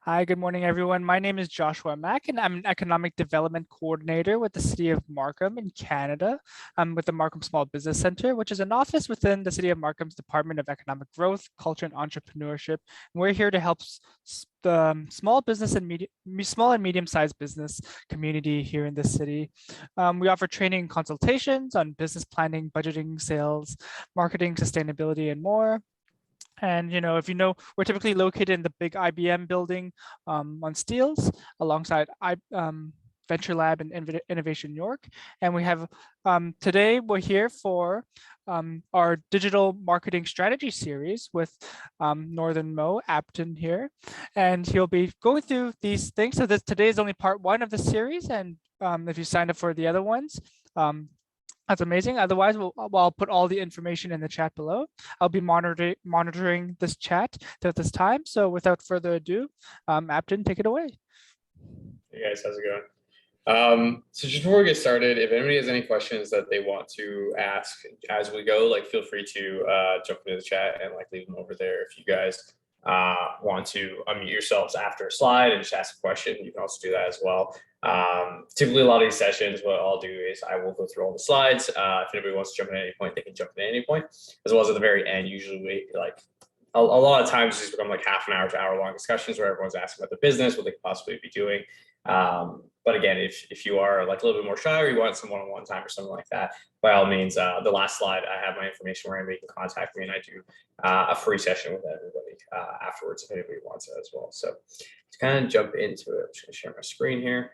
Hi, good morning, everyone. My name is Joshua Mack, and I'm an Economic Development Coordinator with the City of Markham in Canada. I'm with the Markham Small Business Center, which is an office within the City of Markham's Department of Economic Growth, Culture, and Entrepreneurship. And we're here to help the small and medium-sized business community here in the city. We offer training and consultations on business planning, budgeting, sales, marketing, sustainability, and more. And if we're typically located in the big IBM building on Steeles, alongside Venture Lab and Innovation York. And we have today we're here for our digital marketing strategy series with Northern Mo Apton here, and he'll be going through these things. So today is only part one of the series, and if you signed up for the other ones. That's amazing. Otherwise, I'll put all the information in the chat below. I'll be monitoring this chat at this time. So without further ado, Apton, take it away. Hey guys, how's it going? So just before we get started, if anybody has any questions that they want to ask as we go, feel free to jump into the chat and leave them over there. If you guys want to unmute yourselves after a slide and just ask a question, you can also do that as well. Typically, a lot of these sessions, what I'll do is I will go through all the slides. If anybody wants to jump in at any point, they can jump in at any point, as well as at the very end. Usually, a lot of times, these become half an hour to hour long discussions where everyone's asking about the business, what they could possibly be doing. But again, if you are a little bit more shy or you want some one-on-one time or something like that, by all means, the last slide, I have my information where anybody can contact me, and I do a free session with everybody afterwards if anybody wants it as well. So to kind of jump into it, I'm just going to share my screen here.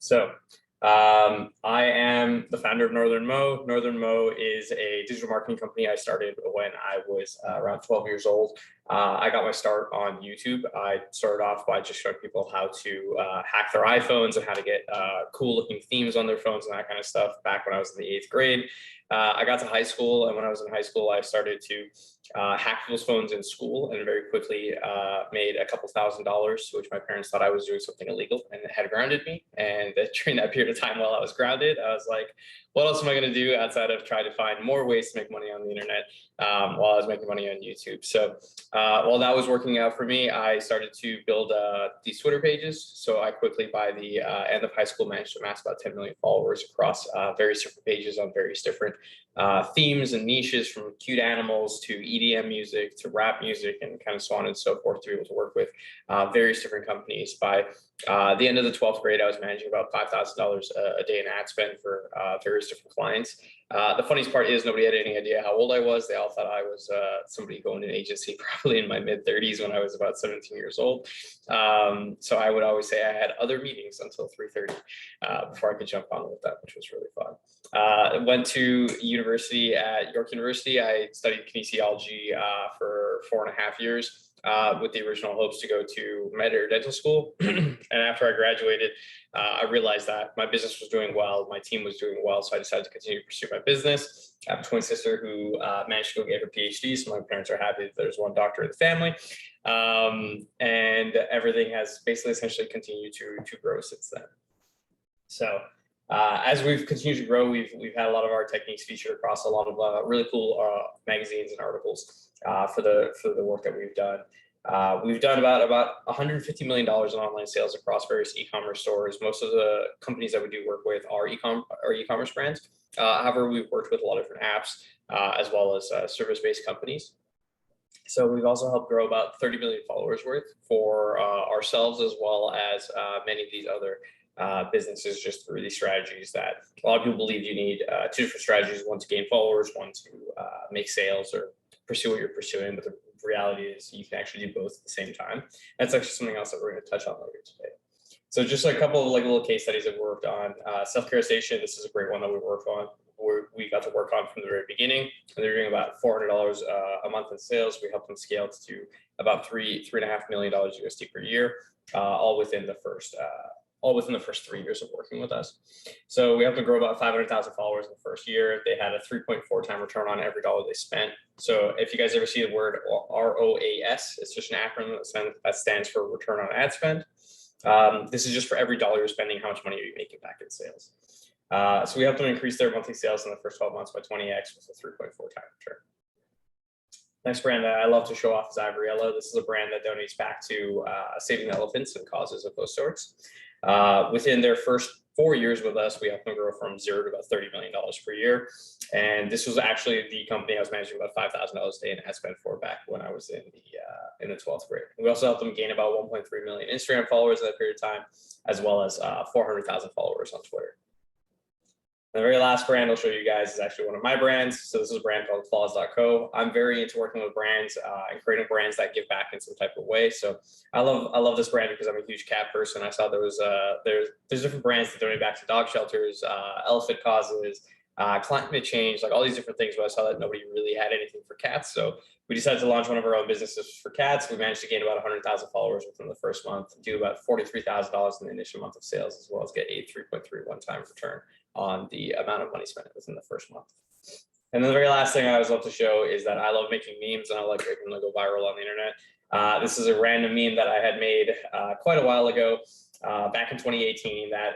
So I am the founder of Northern Mo. Northern Mo is a digital marketing company I started when I was around 12 years old. I got my start on YouTube. I started off by just showing people how to hack their iPhones and how to get cool looking themes on their phones and that kind of stuff back when I was in the 8th grade. I got to high school, and when I was in high school, I started to hack people's phones in school, and very quickly made a couple $1,000s, which my parents thought I was doing something illegal and had grounded me. And during that period of time while I was grounded, I was like, what else am I going to do outside of try to find more ways to make money on the internet while I was making money on YouTube? So while that was working out for me, I started to build these Twitter pages. So I quickly, by the end of high school, managed to amass about 10 million followers across various different pages on various different themes and niches, from cute animals to EDM music to rap music, and kind of so on and so forth, to be able to work with various different companies. By the end of the 12th grade, I was managing about $5,000 a day in ad spend for various different clients. The funniest part is nobody had any idea how old I was. They all thought I was somebody going to an agency probably in my mid-30s when I was about 17 years old. So I would always say I had other meetings until 3:30 before I could jump on with that, which was really fun. Went to university at York University. I studied kinesiology for 4.5 years. With the original hopes to go to med or dental school. And after I graduated, I realized that my business was doing well, my team was doing well, so I decided to continue to pursue my business. I have a twin sister who managed to go get her PhD, so my parents are happy that there's one doctor in the family. And everything has basically essentially continued to grow since then. So as we've continued to grow, we've had a lot of our techniques featured across a lot of really cool magazines and articles for the work that we've done. We've done about $150 million in online sales across various e-commerce stores. Most of the companies that we do work with are e-commerce brands. However, we've worked with a lot of different apps as well as service-based companies. So we've also helped grow about 30 million followers worth for ourselves, as well as many of these other businesses, just through these strategies that a lot of people believe you need. Two different strategies: one to gain followers, one to make sales or pursue what you're pursuing. But the reality is you can actually do both at the same time. That's actually something else that we're going to touch on later today. So just a couple of little case studies that we worked on. Self-care station, this is a great one that we worked on. We got to work on from the very beginning, and they're doing about $400 a month in sales. We helped them scale to about $3.5 million USD per year, all within the first 3 years of working with us. So we helped them grow about 500,000 followers in the first year. They had a 3.4 time return on every dollar they spent. So if you guys ever see the word ROAS, it's just an acronym that stands for return on ad spend. This is just for every dollar you're spending, how much money are you making back in sales. So we helped them increase their monthly sales in the first 12 months by 20x with a 3.4 time return. Next brand that I love to show off is Ivory Yellow. This is a brand that donates back to saving elephants and causes of those sorts. Within their first 4 years with us, we helped them grow from 0 to about $30 million per year. And this was actually the company I was managing about $5,000 a day in ad spend for back when I was in the 12th grade. We also helped them gain about 1.3 million Instagram followers in that period of time, as well as 400,000 followers on Twitter. The very last brand I'll show you guys is actually one of my brands. So this is a brand called Claws.co. I'm very into working with brands and creating brands that give back in some type of way. So I love this brand because I'm a huge cat person. I saw there's different brands that donate back to dog shelters, elephant causes, climate change, like all these different things. But I saw that nobody really had anything for cats. So we decided to launch one of our own businesses for cats. We managed to gain about 100,000 followers within the first month, do about $43,000 in the initial month of sales, as well as get a 3.3 one-time return on the amount of money spent within the first month. And then the very last thing I always love to show is that I love making memes and I like making them go viral on the internet. This is a random meme that I had made quite a while ago, back in 2018, that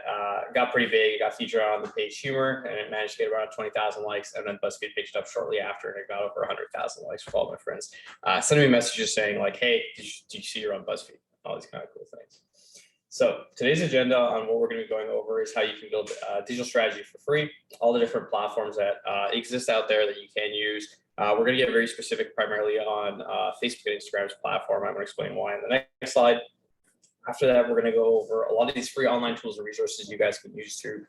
got pretty big. It got featured on the page Humor, and it managed to get around 20,000 likes. And then BuzzFeed picked it up shortly after, and it got over 100,000 likes with all my friends sending me messages saying like, "Hey, did you see you're on BuzzFeed?" All these kind of cool things. So today's agenda on what we're going to be going over is how you can build a digital strategy for free, all the different platforms that exist out there that you can use. We're going to get very specific primarily on Facebook and Instagram's platform. I'm going to explain why in the next slide. After that, we're going to go over a lot of these free online tools and resources you guys can use to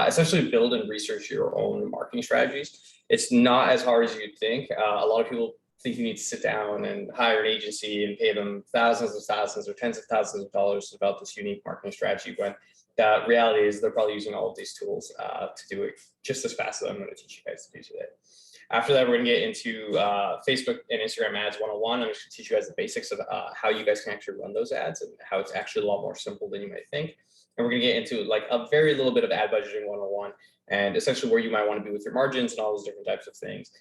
essentially build and research your own marketing strategies. It's not as hard as you'd think. A lot of people think you need to sit down and hire an agency and pay them thousands of thousands or tens of thousands of dollars to develop this unique marketing strategy, when the reality is they're probably using all of these tools to do it just as fast as I'm going to teach you guys to do today. After that, we're going to get into Facebook and Instagram ads 101. I'm just going to teach you guys the basics of how you guys can actually run those ads and how it's actually a lot more simple than you might think. And we're going to get into like a very little bit of ad budgeting 101 and essentially where you might want to be with your margins and all those different types of things.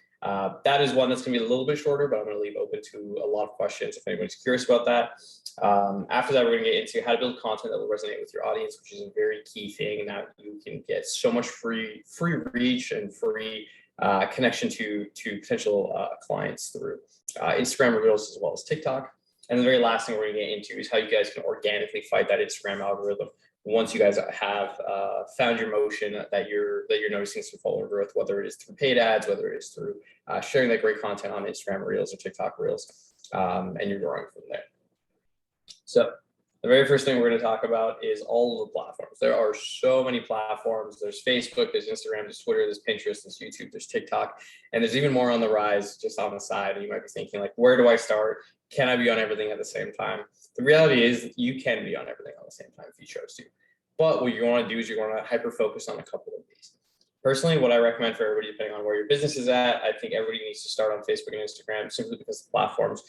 That is one that's going to be a little bit shorter, but I'm going to leave open to a lot of questions if anybody's curious about that. After that, we're going to get into how to build content that will resonate with your audience, which is a very key thing that you can get so much free reach and free connection to potential clients through Instagram Reels as well as TikTok. And the very last thing we're going to get into is how you guys can organically fight that Instagram algorithm once you guys have found your motion that you're noticing some follower growth, whether it is through paid ads, whether it is through sharing that great content on Instagram Reels or TikTok Reels, and you're growing from there. So the very first thing we're going to talk about is all of the platforms. There are so many platforms. There's Facebook, there's Instagram, there's Twitter, there's Pinterest, there's YouTube, there's TikTok, and there's even more on the rise just on the side. And you might be thinking like, where do I start? Can I be on everything at the same time? The reality is you can be on everything on the same time if you chose to. But what you want to do is you want to hyper focus on a couple of these. Personally, what I recommend for everybody, depending on where your business is at, I think everybody needs to start on Facebook and Instagram simply because the platforms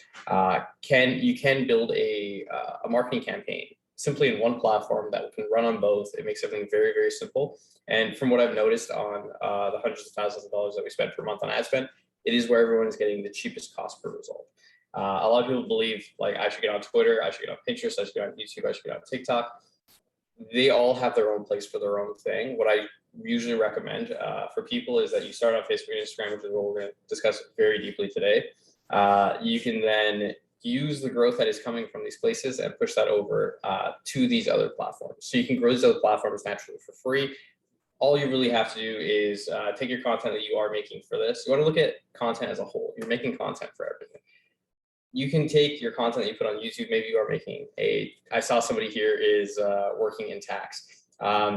you can build a marketing campaign simply in one platform that can run on both. It makes everything very, very simple. And from what I've noticed on the hundreds of thousands of dollars that we spend per month on ad spend, it is where everyone is getting the cheapest cost per result. A lot of people believe like I should get on Twitter, I should get on Pinterest, I should get on YouTube, I should get on TikTok. They all have their own place for their own thing. What I usually recommend for people is that you start on Facebook and Instagram, which is what we're going to discuss very deeply today. You can then use the growth that is coming from these places and push that over to these other platforms. So you can grow these other platforms naturally for free. All you really have to do is take your content that you are making for this. You want to look at content as a whole. You're making content for everything. You can take your content that you put on YouTube. Maybe you are making I saw somebody here is working in tax.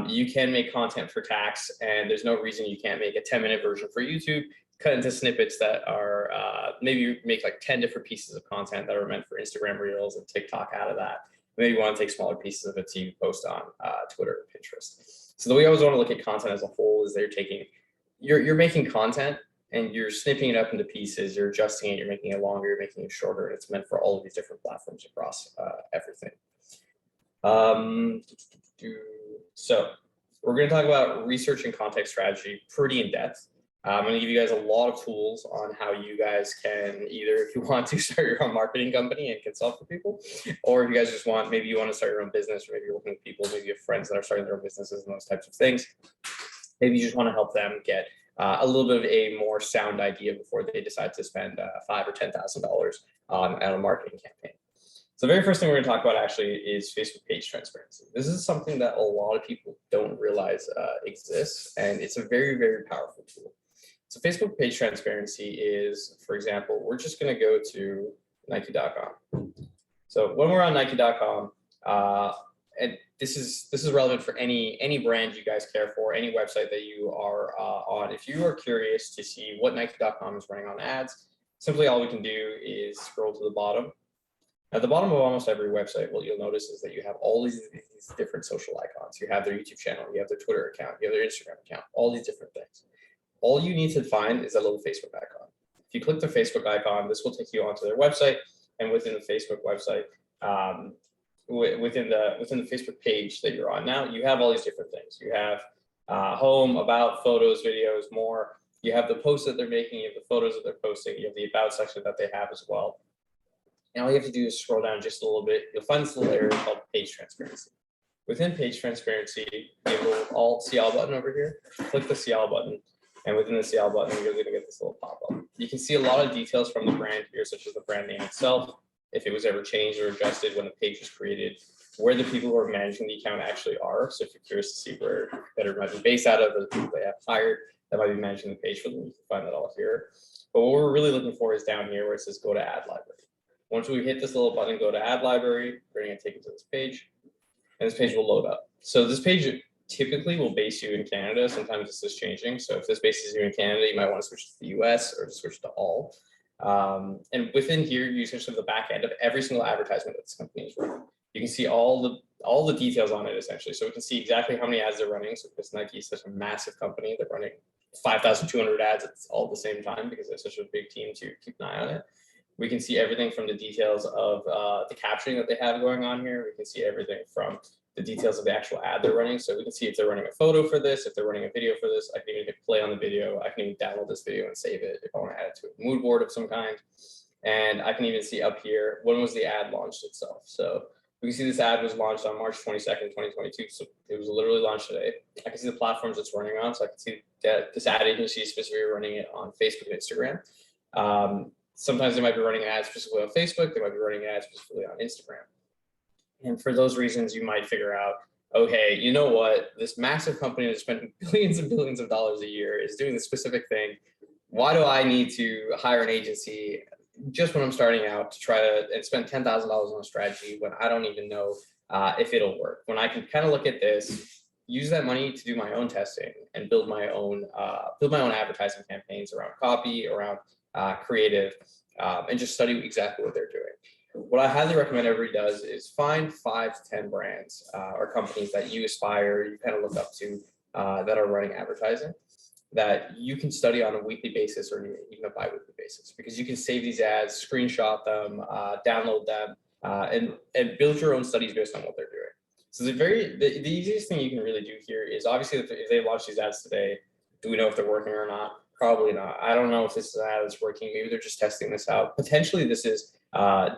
You can make content for tax, and there's no reason you can't make a 10-minute version for YouTube, cut into snippets that are, maybe you make like 10 different pieces of content that are meant for Instagram Reels and TikTok out of that. Maybe you want to take smaller pieces of it to post on Twitter or Pinterest. So the way I always want to look at content as a whole is that you're making content and you're snipping it up into pieces, you're adjusting it, you're making it longer, you're making it shorter, and it's meant for all of these different platforms across everything. So we're going to talk about research and content strategy pretty in depth. I'm going to give you guys a lot of tools on how you guys can either, if you want to start your own marketing company and consult for people, or if you guys just want, maybe you want to start your own business, or maybe you're working with people, maybe you have friends that are starting their own businesses and those types of things. Maybe you just want to help them get a little bit of a more sound idea before they decide to spend $5,000 or $10,000 on a marketing campaign. So the very first thing we're going to talk about actually is Facebook page transparency. This is something that a lot of people don't realize exists, and it's a very, very powerful tool. So Facebook page transparency is, for example, we're just going to go to Nike.com. So when we're on Nike.com, and this is relevant for any brand you guys care for, any website that you are on. If you are curious to see what Nike.com is running on ads, simply all we can do is scroll to the bottom. At the bottom of almost every website, what you'll notice is that you have all these different social icons. You have their YouTube channel, you have their Twitter account, you have their Instagram account, all these different things. All you need to find is a little Facebook icon. If you click the Facebook icon, this will take you onto their website, and within the Facebook website, within the Facebook page that you're on now, you have all these different things. You have home, about, photos, videos, more. You have the posts that they're making, you have the photos that they're posting, you have the about section that they have as well. And all you have to do is scroll down just a little bit. You'll find this little area called page transparency. Within page transparency, you will see all button over here. Click the see all button. And within the see all button, you're going to get this little pop-up. You can see a lot of details from the brand here, such as the brand name itself, if it was ever changed or adjusted when the page was created, where the people who are managing the account actually are. So if you're curious to see where the competitor might be based out of, or the people they have hired that might be managing the page for them, you can find that all here. But what we're really looking for is down here where it says go to ad library. Once we hit this little button, go to ad library, we're going to take it to this page, and this page will load up. So this page typically will base you in Canada. Sometimes this is changing. So if this bases you in Canada, you might want to switch to the US or switch to all. And within here, you essentially have the back end of every single advertisement that this company is running. You can see all the details on it essentially. So we can see exactly how many ads they're running. So because Nike is such a massive company, they're running 5,200 ads at all at the same time because they're such a big team to keep an eye on it. We can see everything from the details of the captioning that they have going on here. We can see everything from the details of the actual ad they're running. So we can see if they're running a photo for this, if they're running a video for this. I can even hit play on the video. I can even download this video and save it if I want to add it to a mood board of some kind. And I can even see up here, when was the ad launched itself. So we can see this ad was launched on March 22nd, 2022. So it was literally launched today. I can see the platforms it's running on. So I can see that this ad agency is specifically running it on Facebook and Instagram. Sometimes they might be running ads specifically on Facebook. They might be running ads specifically on Instagram. And for those reasons, you might figure out, okay, you know what? This massive company that's spending billions and billions of dollars a year is doing this specific thing. Why do I need to hire an agency just when I'm starting out to try to and spend $10,000 on a strategy when I don't even know if it'll work? When I can kind of look at this, use that money to do my own testing and build my own advertising campaigns around copy, around creative, and just study exactly what they're doing. What I highly recommend everybody does is find 5 to 10 brands or companies that you aspire, you kind of look up to that are running advertising that you can study on a weekly basis or even a bi-weekly basis, because you can save these ads, screenshot them, download them, and build your own studies based on what they're doing. So the easiest thing you can really do here is obviously if they launch these ads today, do we know if they're working or not? Probably not. I don't know if this is an ad that's working. Maybe they're just testing this out. Potentially this is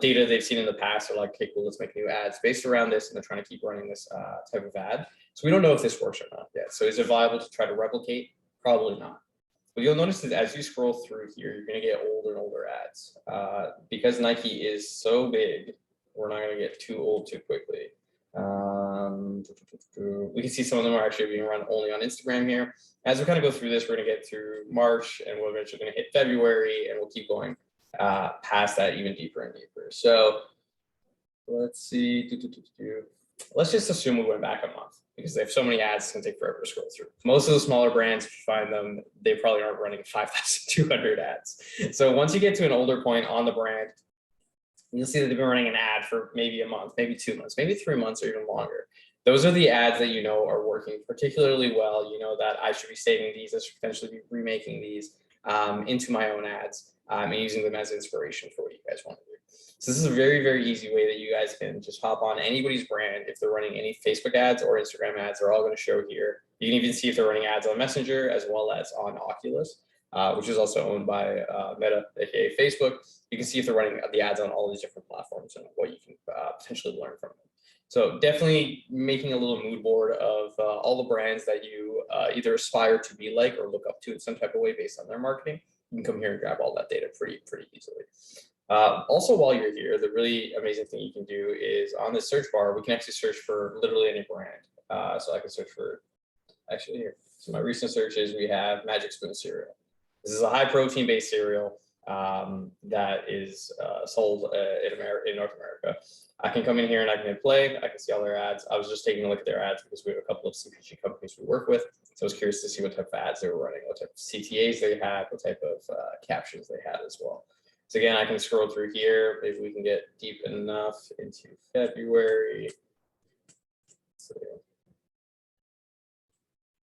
data they've seen in the past. They're like, okay, cool, let's make new ads based around this, and they're trying to keep running this type of ad. So we don't know if this works or not yet. So is it viable to try to replicate? Probably not. What you'll notice is as you scroll through here, you're going to get older and older ads. Because Nike is so big, we're not going to get too old too quickly. We can see some of them are actually being run only on Instagram here. As we kind of go through this, we're going to get through March, and we're eventually going to hit February, and we'll keep going past that even deeper and deeper. So let's see. Let's just assume we went back a month, because they have so many ads, it's going to take forever to scroll through. Most of the smaller brands, if you find them, they probably aren't running 5,200 ads. So once you get to an older point on the brand, you'll see that they've been running an ad for maybe a month, maybe 2 months, maybe 3 months or even longer. Those are the ads that you know are working particularly well. You know that I should be saving these, I should potentially be remaking these into my own ads and using them as inspiration for what you guys want to do. So this is a very, very easy way that you guys can just hop on anybody's brand. If they're running any Facebook ads or Instagram ads, they're all going to show here. You can even see if they're running ads on Messenger as well as on Oculus, which is also owned by Meta, aka Facebook. You can see if they're running the ads on all these different platforms and what you can potentially learn from them. So definitely making a little mood board of all the brands that you either aspire to be like or look up to in some type of way based on their marketing, you can come here and grab all that data pretty easily. Also, while you're here, the really amazing thing you can do is on the search bar, we can actually search for literally any brand. So I can search for, actually here. So my recent searches, we have Magic Spoon cereal. This is a high protein based cereal that is sold in North America. I can come in here and I can hit play. I can see all their ads. I was just taking a look at their ads because we have a couple of CPG companies we work with. So I was curious to see what type of ads they were running, what type of CTAs they had, what type of captions they had as well. So again, I can scroll through here. Maybe we can get deep enough into February. So,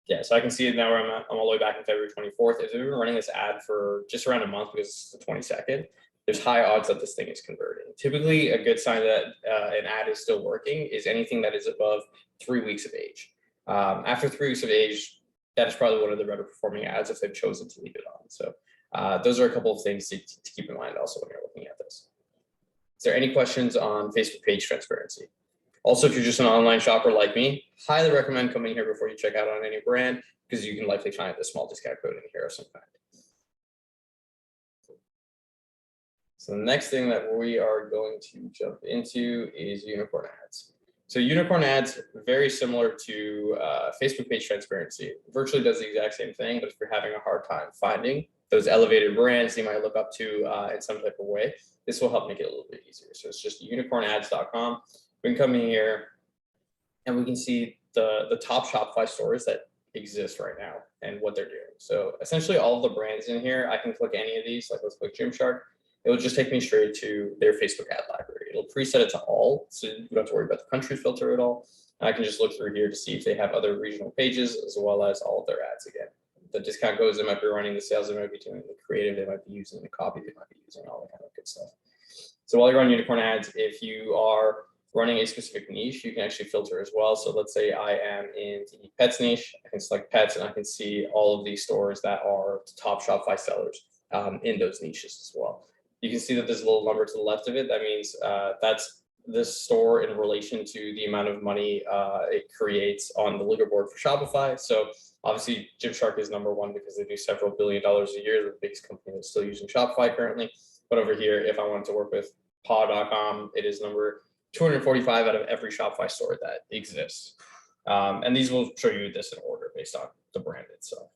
yeah, so I can see it now where I'm all the way back in February 24th. If we've been running this ad for just around a month because it's the 22nd, there's high odds that this thing is converting. Typically, a good sign that an ad is still working is anything that is above 3 weeks of age. After 3 weeks of age, that is probably one of the better performing ads if they've chosen to leave it on. So those are a couple of things to keep in mind also when you're looking at this. Is there any questions on Facebook page transparency? Also, if you're just an online shopper like me, highly recommend coming here before you check out on any brand because you can likely find a small discount code in here of some kind. So the next thing that we are going to jump into is unicorn ads. So unicorn ads, very similar to Facebook page transparency, virtually does the exact same thing, but if you're having a hard time finding those elevated brands you might look up to in some type of way, this will help make it a little bit easier. So it's just unicornads.com. We can come in here and we can see the top Shopify stores that exist right now and what they're doing. So essentially all of the brands in here, I can click any of these, like let's click Gymshark. It will just take me straight to their Facebook ad library. It'll preset it to all, so you don't have to worry about the country filter at all. I can just look through here to see if they have other regional pages as well as all of their ads again. The discount codes they might be running, the sales they might be doing, the creative they might be using, the copy they might be using, all that kind of good stuff. So while you're on unicorn ads, if you are running a specific niche, you can actually filter as well. So let's say I am in the pets niche, I can select pets and I can see all of these stores that are top Shopify sellers in those niches as well. You can see that there's a little number to the left of it. That means that's this store in relation to the amount of money it creates on the leaderboard for Shopify. So obviously Gymshark is number one because they do several $1 billion a year. They're the biggest company that's still using Shopify currently. But over here, if I wanted to work with paw.com, it is number 245 out of every Shopify store that exists. And these will show you this in order based on the brand itself.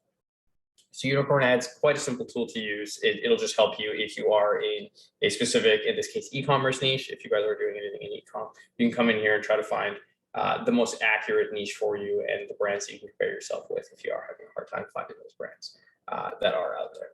So unicorn ads, quite a simple tool to use. It'll just help you if you are in a specific, in this case, e-commerce niche. If you guys are doing anything in e-com, you can come in here and try to find the most accurate niche for you and the brands that you can compare yourself with if you are having a hard time finding those brands that are out there.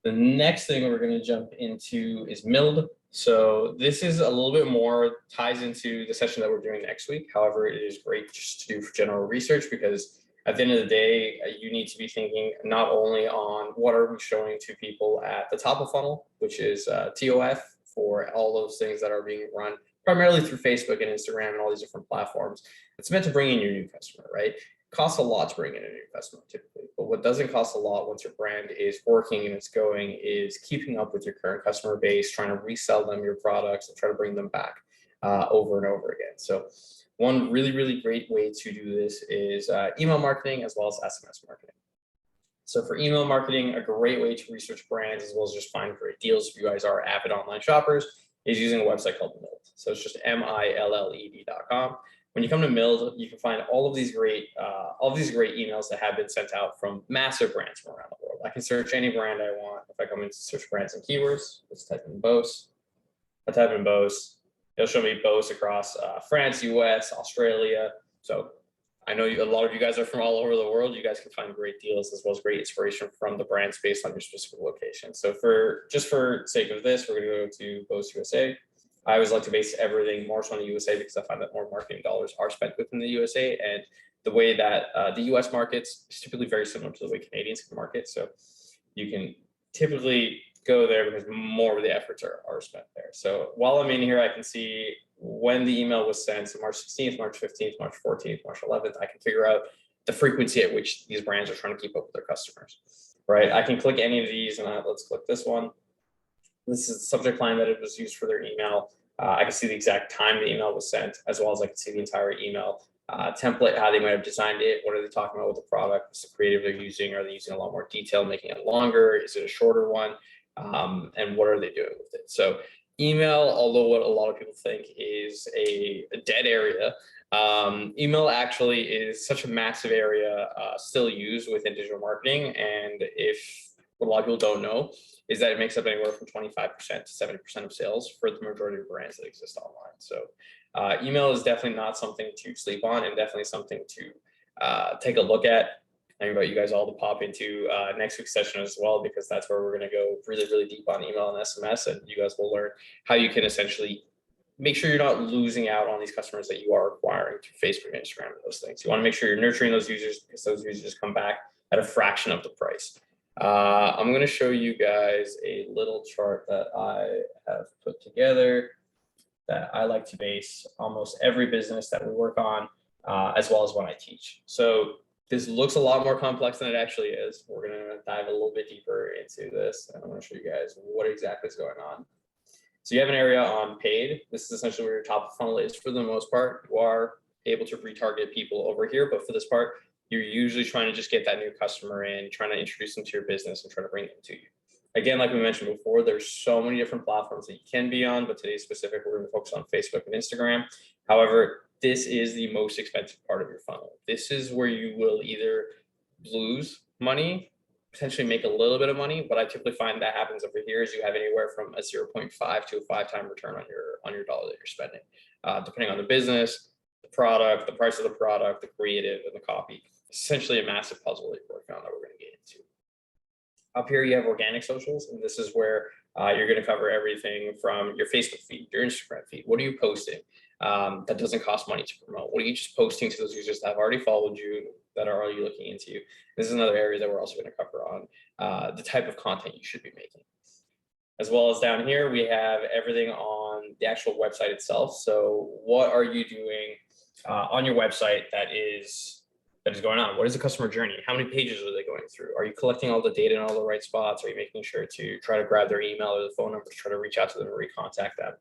The next thing we're going to jump into is Mild. So this is a little bit more ties into the session that we're doing next week. However, it is great just to do for general research because at the end of the day, you need to be thinking not only on what are we showing to people at the top of funnel, which is TOF for all those things that are being run primarily through Facebook and Instagram and all these different platforms. It's meant to bring in your new customer, right? It costs a lot to bring in a new customer typically, but what doesn't cost a lot once your brand is working and it's going is keeping up with your current customer base, trying to resell them your products and try to bring them back over and over again. So one really great way to do this is email marketing as well as SMS marketing. So for email marketing, a great way to research brands as well as just find great deals if you guys are avid online shoppers is using a website called Mild. So it's just MILLED.com. When you come to Mild, you can find all of these great emails that have been sent out from massive brands from around the world. I can search any brand I want. If I come into search brands and keywords, let's type in Bose. I type in Bose. It'll show me Bose across France, US, Australia. So I know a lot of you guys are from all over the world. You guys can find great deals as well as great inspiration from the brands based on your specific location. So for sake of this, we're going to go to Bose USA. I always like to base everything more so on the USA because I find that more marketing dollars are spent within the USA. And the way that the US markets is typically very similar to the way Canadians can market. So you can typically go there because more of the efforts are spent there. So while I'm in here, I can see when the email was sent, so March 16th, March 15th, March 14th, March 11th, I can figure out the frequency at which these brands are trying to keep up with their customers, right? I can click any of these and let's click this one. This is the subject line that it was used for their email. I can see the exact time the email was sent, as well as I can see the entire email template, how they might have designed it, what are they talking about with the product, what's the creative they're using, are they using a lot more detail, making it longer, is it a shorter one, and what are they doing with it? So email, although what a lot of people think is a dead area, email actually is such a massive area still used within digital marketing. And if what a lot of people don't know is that it makes up anywhere from 25% to 70% of sales for the majority of brands that exist online. So email is definitely not something to sleep on, and definitely something to take a look at. I invite you guys all to pop into next week's session as well, because that's where we're going to go really, really deep on email and SMS, and you guys will learn how you can essentially make sure you're not losing out on these customers that you are acquiring through Facebook, Instagram, and those things. You want to make sure you're nurturing those users, because those users come back at a fraction of the price. I'm going to show you guys a little chart that I have put together that I like to base almost every business that we work on, as well as when I teach. So this looks a lot more complex than it actually is. We're going to dive a little bit deeper into this, and I'm going to show you guys what exactly is going on. So you have an area on paid. This is essentially where your top of funnel is for the most part. You are able to retarget people over here, but for this part, you're usually trying to just get that new customer in, trying to introduce them to your business and trying to bring them to you. Again, like we mentioned before, there's so many different platforms that you can be on, but today's specific, we're going to focus on Facebook and Instagram. However, this is the most expensive part of your funnel. This is where you will either lose money, potentially make a little bit of money. What I typically find that happens over here is you have anywhere from a 0.5 to a 5-time return on your dollar that you're spending, depending on the business, the product, the price of the product, the creative, and the copy. Essentially a massive puzzle that you're working on that we're going to get into. Up here, you have organic socials, and this is where you're going to cover everything from your Facebook feed, your Instagram feed. What are you posting that doesn't cost money to promote? What are you just posting to those users that have already followed you, that are already looking into you? This is another area that we're also going to cover on the type of content you should be making. As well as down here, we have everything on the actual website itself. So what are you doing on your website that is going on? What is the customer journey? How many pages are they going through? Are you collecting all the data in all the right spots? Are you making sure to try to grab their email or the phone number to try to reach out to them and recontact them,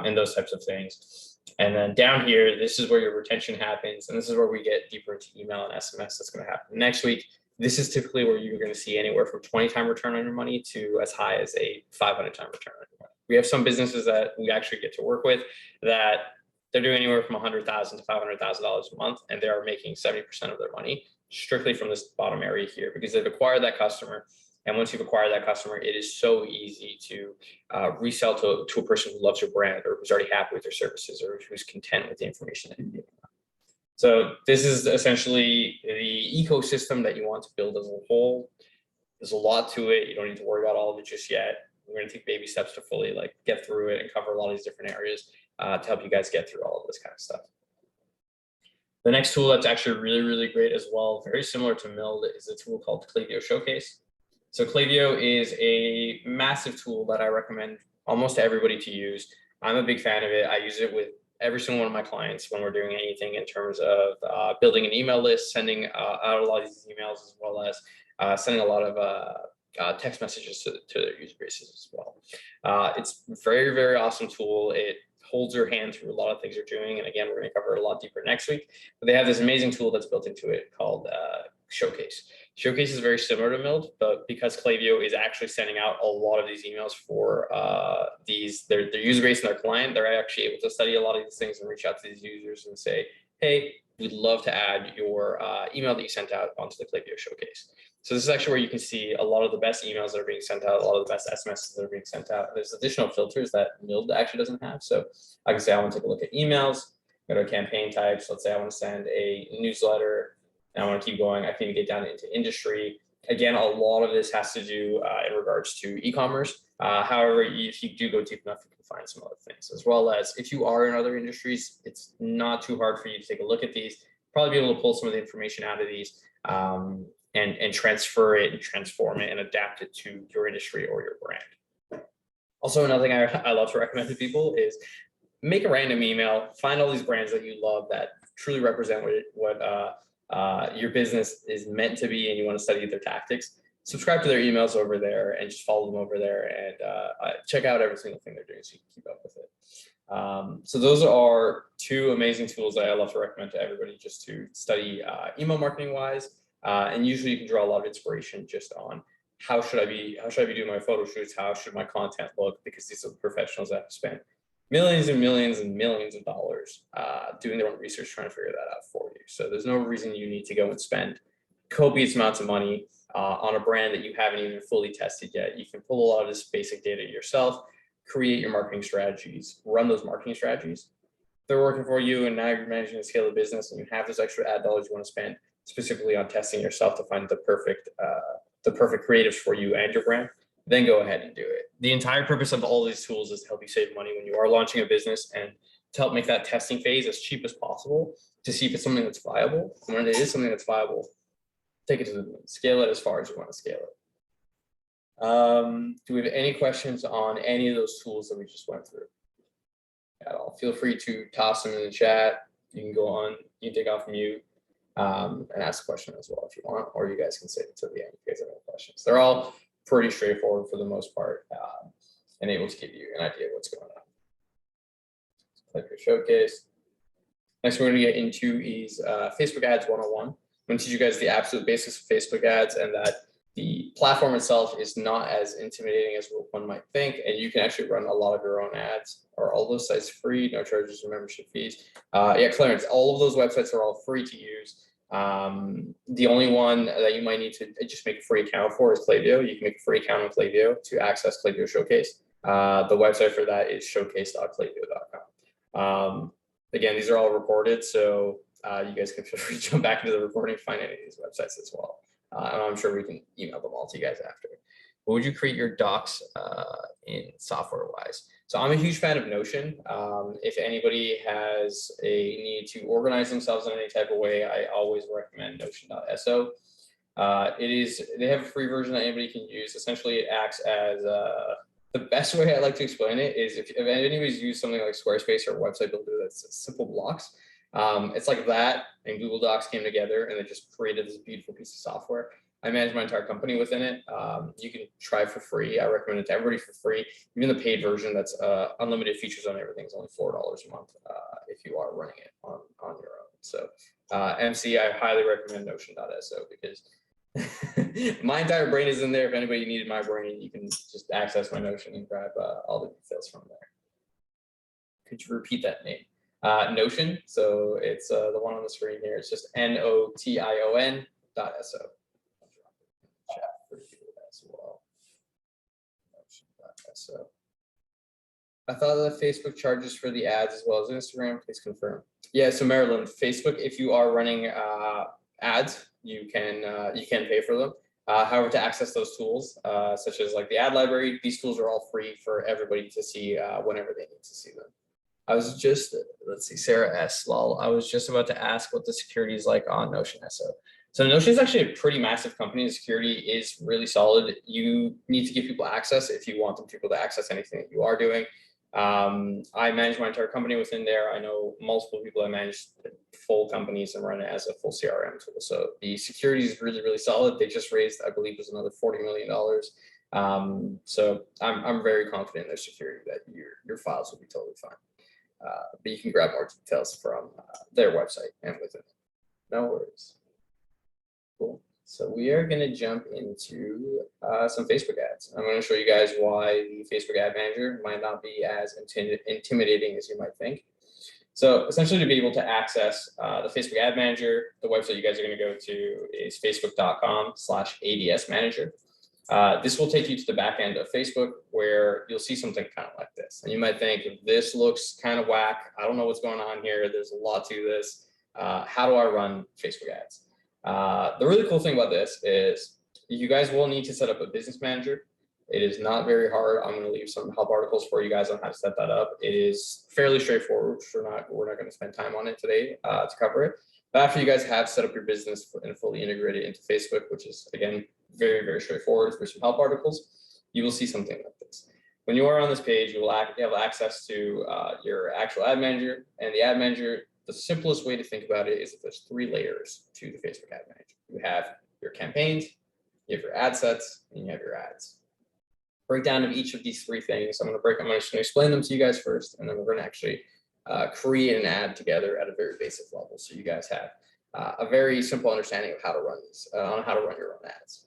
and those types of things? And then down here, this is where your retention happens. And this is where we get deeper into email and SMS. That's going to happen next week. This is typically where you're going to see anywhere from 20-time return on your money to as high as a 500-time return on your money. We have some businesses that we actually get to work with that they're doing anywhere from $100,000 to $500,000 a month, and they are making 70% of their money strictly from this bottom area here, because they've acquired that customer. And once you've acquired that customer, it is so easy to resell to a person who loves your brand, or who's already happy with your services, or who's content with the information that you give them. So this is essentially the ecosystem that you want to build as a whole. There's a lot to it. You don't need to worry about all of it just yet. We're going to take baby steps to fully get through it and cover a lot of these different areas to help you guys get through all of this kind of stuff. The next tool that's actually really, really great as well, very similar to Mild, is a tool called Klaviyo Showcase. So Klaviyo is a massive tool that I recommend almost everybody to use. I'm a big fan of it. I use it with every single one of my clients when we're doing anything in terms of building an email list, sending out a lot of these emails, as well as sending a lot of text messages to their user bases as well. It's a very, very awesome tool. It holds your hand through a lot of things you're doing. And again, we're going to cover it a lot deeper next week. But they have this amazing tool that's built into it called Showcase. Showcase is very similar to Mild, but because Klaviyo is actually sending out a lot of these emails for their user base and their client, they're actually able to study a lot of these things and reach out to these users and say, hey, we'd love to add your email that you sent out onto the Klaviyo Showcase. So this is actually where you can see a lot of the best emails that are being sent out, a lot of the best SMSs that are being sent out. There's additional filters that Mild actually doesn't have. So I can say I want to take a look at emails, go to campaign types. Let's say I want to send a newsletter, and I want to keep going. I can even get down into industry. Again, a lot of this has to do in regards to e-commerce. However, if you do go deep enough, you can find some other things, as well as if you are in other industries, it's not too hard for you to take a look at these, probably be able to pull some of the information out of these and transfer it and transform it and adapt it to your industry or your brand. Also, another thing I love to recommend to people is make a random email, find all these brands that you love that truly represent what your business is meant to be, and you want to study their tactics. subscribe to their emails over there and just follow them over there and check out every single thing they're doing so you can keep up with it. So those are two amazing tools that I love to recommend to everybody just to study email marketing wise. And usually you can draw a lot of inspiration just on how should I be doing my photo shoots? How should my content look? Because these are the professionals that have spent millions and millions and millions of dollars doing their own research, trying to figure that out for you. So there's no reason you need to go and spend copious amounts of money on a brand that you haven't even fully tested yet. You can pull a lot of this basic data yourself, create your marketing strategies, run those marketing strategies. They're working for you, and now you're managing to scale the business, and you have this extra ad dollars you want to spend specifically on testing yourself to find the perfect creatives for you and your brand. Then go ahead and do it. The entire purpose of all these tools is to help you save money when you are launching a business and to help make that testing phase as cheap as possible to see if it's something that's viable. And when it is something that's viable, take it to the moon, scale it as far as you want to scale it. Do we have any questions on any of those tools that we just went through at all? Feel free to toss them in the chat. You can go on, you can take off mute and ask a question as well if you want, or you guys can save it to the end if you guys have any questions. They're all pretty straightforward for the most part and able to give you an idea of what's going on. Click your showcase. Next, we're going to get into is Facebook Ads 101. I'm going to teach you guys the absolute basics of Facebook ads and that the platform itself is not as intimidating as one might think, and you can actually run a lot of your own ads. Are all those sites free? No charges or membership fees? Yeah, Clarence, all of those websites are all free to use. The only one that you might need to just make a free account for is Klaviyo. You can make a free account on Klaviyo to access Klaviyo Showcase. The website for that is showcase.klaviyo.com. Again, these are all recorded, so you guys can feel free to jump back into the recording, find any of these websites as well. And I'm sure we can email them all to you guys after. But would you create your docs in software-wise? So I'm a huge fan of Notion. If anybody has a need to organize themselves in any type of way, I always recommend Notion.so. They have a free version that anybody can use. Essentially, it acts as the best way I like to explain it is if anybody's used something like Squarespace or a website builder that's simple blocks, it's like that and Google Docs came together and they just created this beautiful piece of software. I manage my entire company within it. You can try for free. I recommend it to everybody for free. Even the paid version that's unlimited features on everything is only $4 a month if you are running it on your own. So MC, I highly recommend Notion.so because my entire brain is in there. If anybody needed my brain, you can just access my Notion and grab all the details from there. Could you repeat that name? Notion. So it's the one on the screen here. It's just Notion.so. Chat for you as well. Notion.so. I thought that Facebook charges for the ads as well as Instagram. Please confirm. Yeah. So Maryland, Facebook, if you are running ads, you can pay for them. However, to access those tools, such as like the ad library, these tools are all free for everybody to see whenever they need to see them. I was just, let's see, Sarah S. Lol. I was just about to ask what the security is like on Notion.so. So Notion is actually a pretty massive company. The security is really solid. You need to give people access if you want them people to access anything that you are doing. I manage my entire company within there. I know multiple people that manage full companies and run it as a full CRM tool. So the security is really, really solid. They just raised, I believe, was another $40 million. So I'm very confident in their security that your files will be totally fine. But you can grab more details from their website and within it. No worries. Cool. So we are going to jump into some Facebook ads. I'm going to show you guys why the Facebook ad manager might not be as intimidating as you might think. So essentially to be able to access the Facebook ad manager, the website you guys are going to go to is facebook.com/ADS manager. This will take you to the back end of Facebook where you'll see something kind of like this. And you might think, this looks kind of whack. I don't know what's going on here. There's a lot to this. How do I run Facebook ads? The really cool thing about this is you guys will need to set up a business manager. It is not very hard. I'm going to leave some help articles for you guys on how to set that up. It is fairly straightforward. We're not going to spend time on it today to cover it. But after you guys have set up your business and fully integrated into Facebook, which is, again, very, very straightforward for some help articles, you will see something like this. When you are on this page, you will have access to your actual ad manager. And the ad manager, the simplest way to think about it is that there's 3 layers to the Facebook ad manager. You have your campaigns, you have your ad sets, and you have your ads. Breakdown of each of these three things. I'm going to explain them to you guys first, and then we're going to actually create an ad together at a very basic level. So you guys have a very simple understanding of how to run these, on how to run your own ads.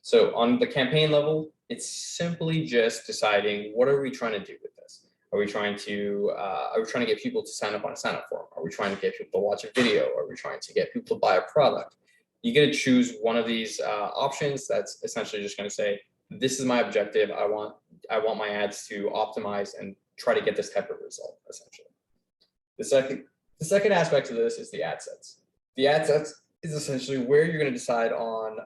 So on the campaign level, it's simply just deciding, what are we trying to do with this? Are we trying to get people to sign up on a sign up form? Are we trying to get people to watch a video? Are we trying to get people to buy a product? You get to choose one of these options. That's essentially just going to say, this is my objective. I want my ads to optimize and try to get this type of result, essentially. The second aspect of this is the ad sets. The ad sets is essentially where you're going to decide on,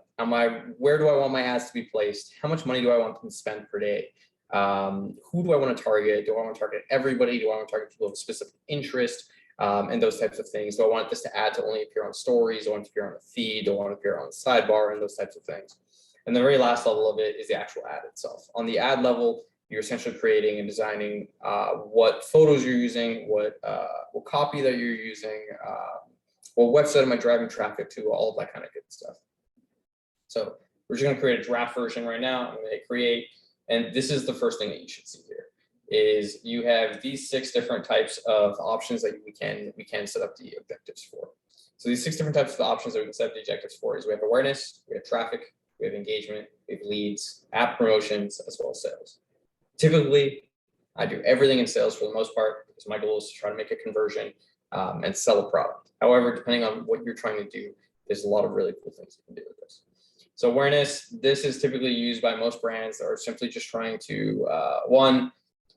where do I want my ads to be placed? How much money do I want them to spend per day? Who do I want to target? Do I want to target everybody? Do I want to target people of specific interest? And those types of things. Do I want this to add to only appear on stories? Do I want it to appear on a feed? Do I want it to appear on the sidebar? And those types of things. And the very last level of it is the actual ad itself. On the ad level, you're essentially creating and designing what photos you're using, what copy that you're using, what website am I driving traffic to, all of that kind of good stuff. So we're just going to create a draft version right now. I'm going to hit create, and this is the first thing that you should see here. Is you have these 6 different types of options that we can set up the objectives for. So these 6 different types of options that we can set up the objectives for is we have awareness, we have traffic, we have engagement, we have leads, app promotions, as well as sales. Typically, I do everything in sales for the most part because my goal is to try to make a conversion and sell a product. However, depending on what you're trying to do, there's a lot of really cool things you can do with this. So awareness, this is typically used by most brands that are simply just trying to, 1,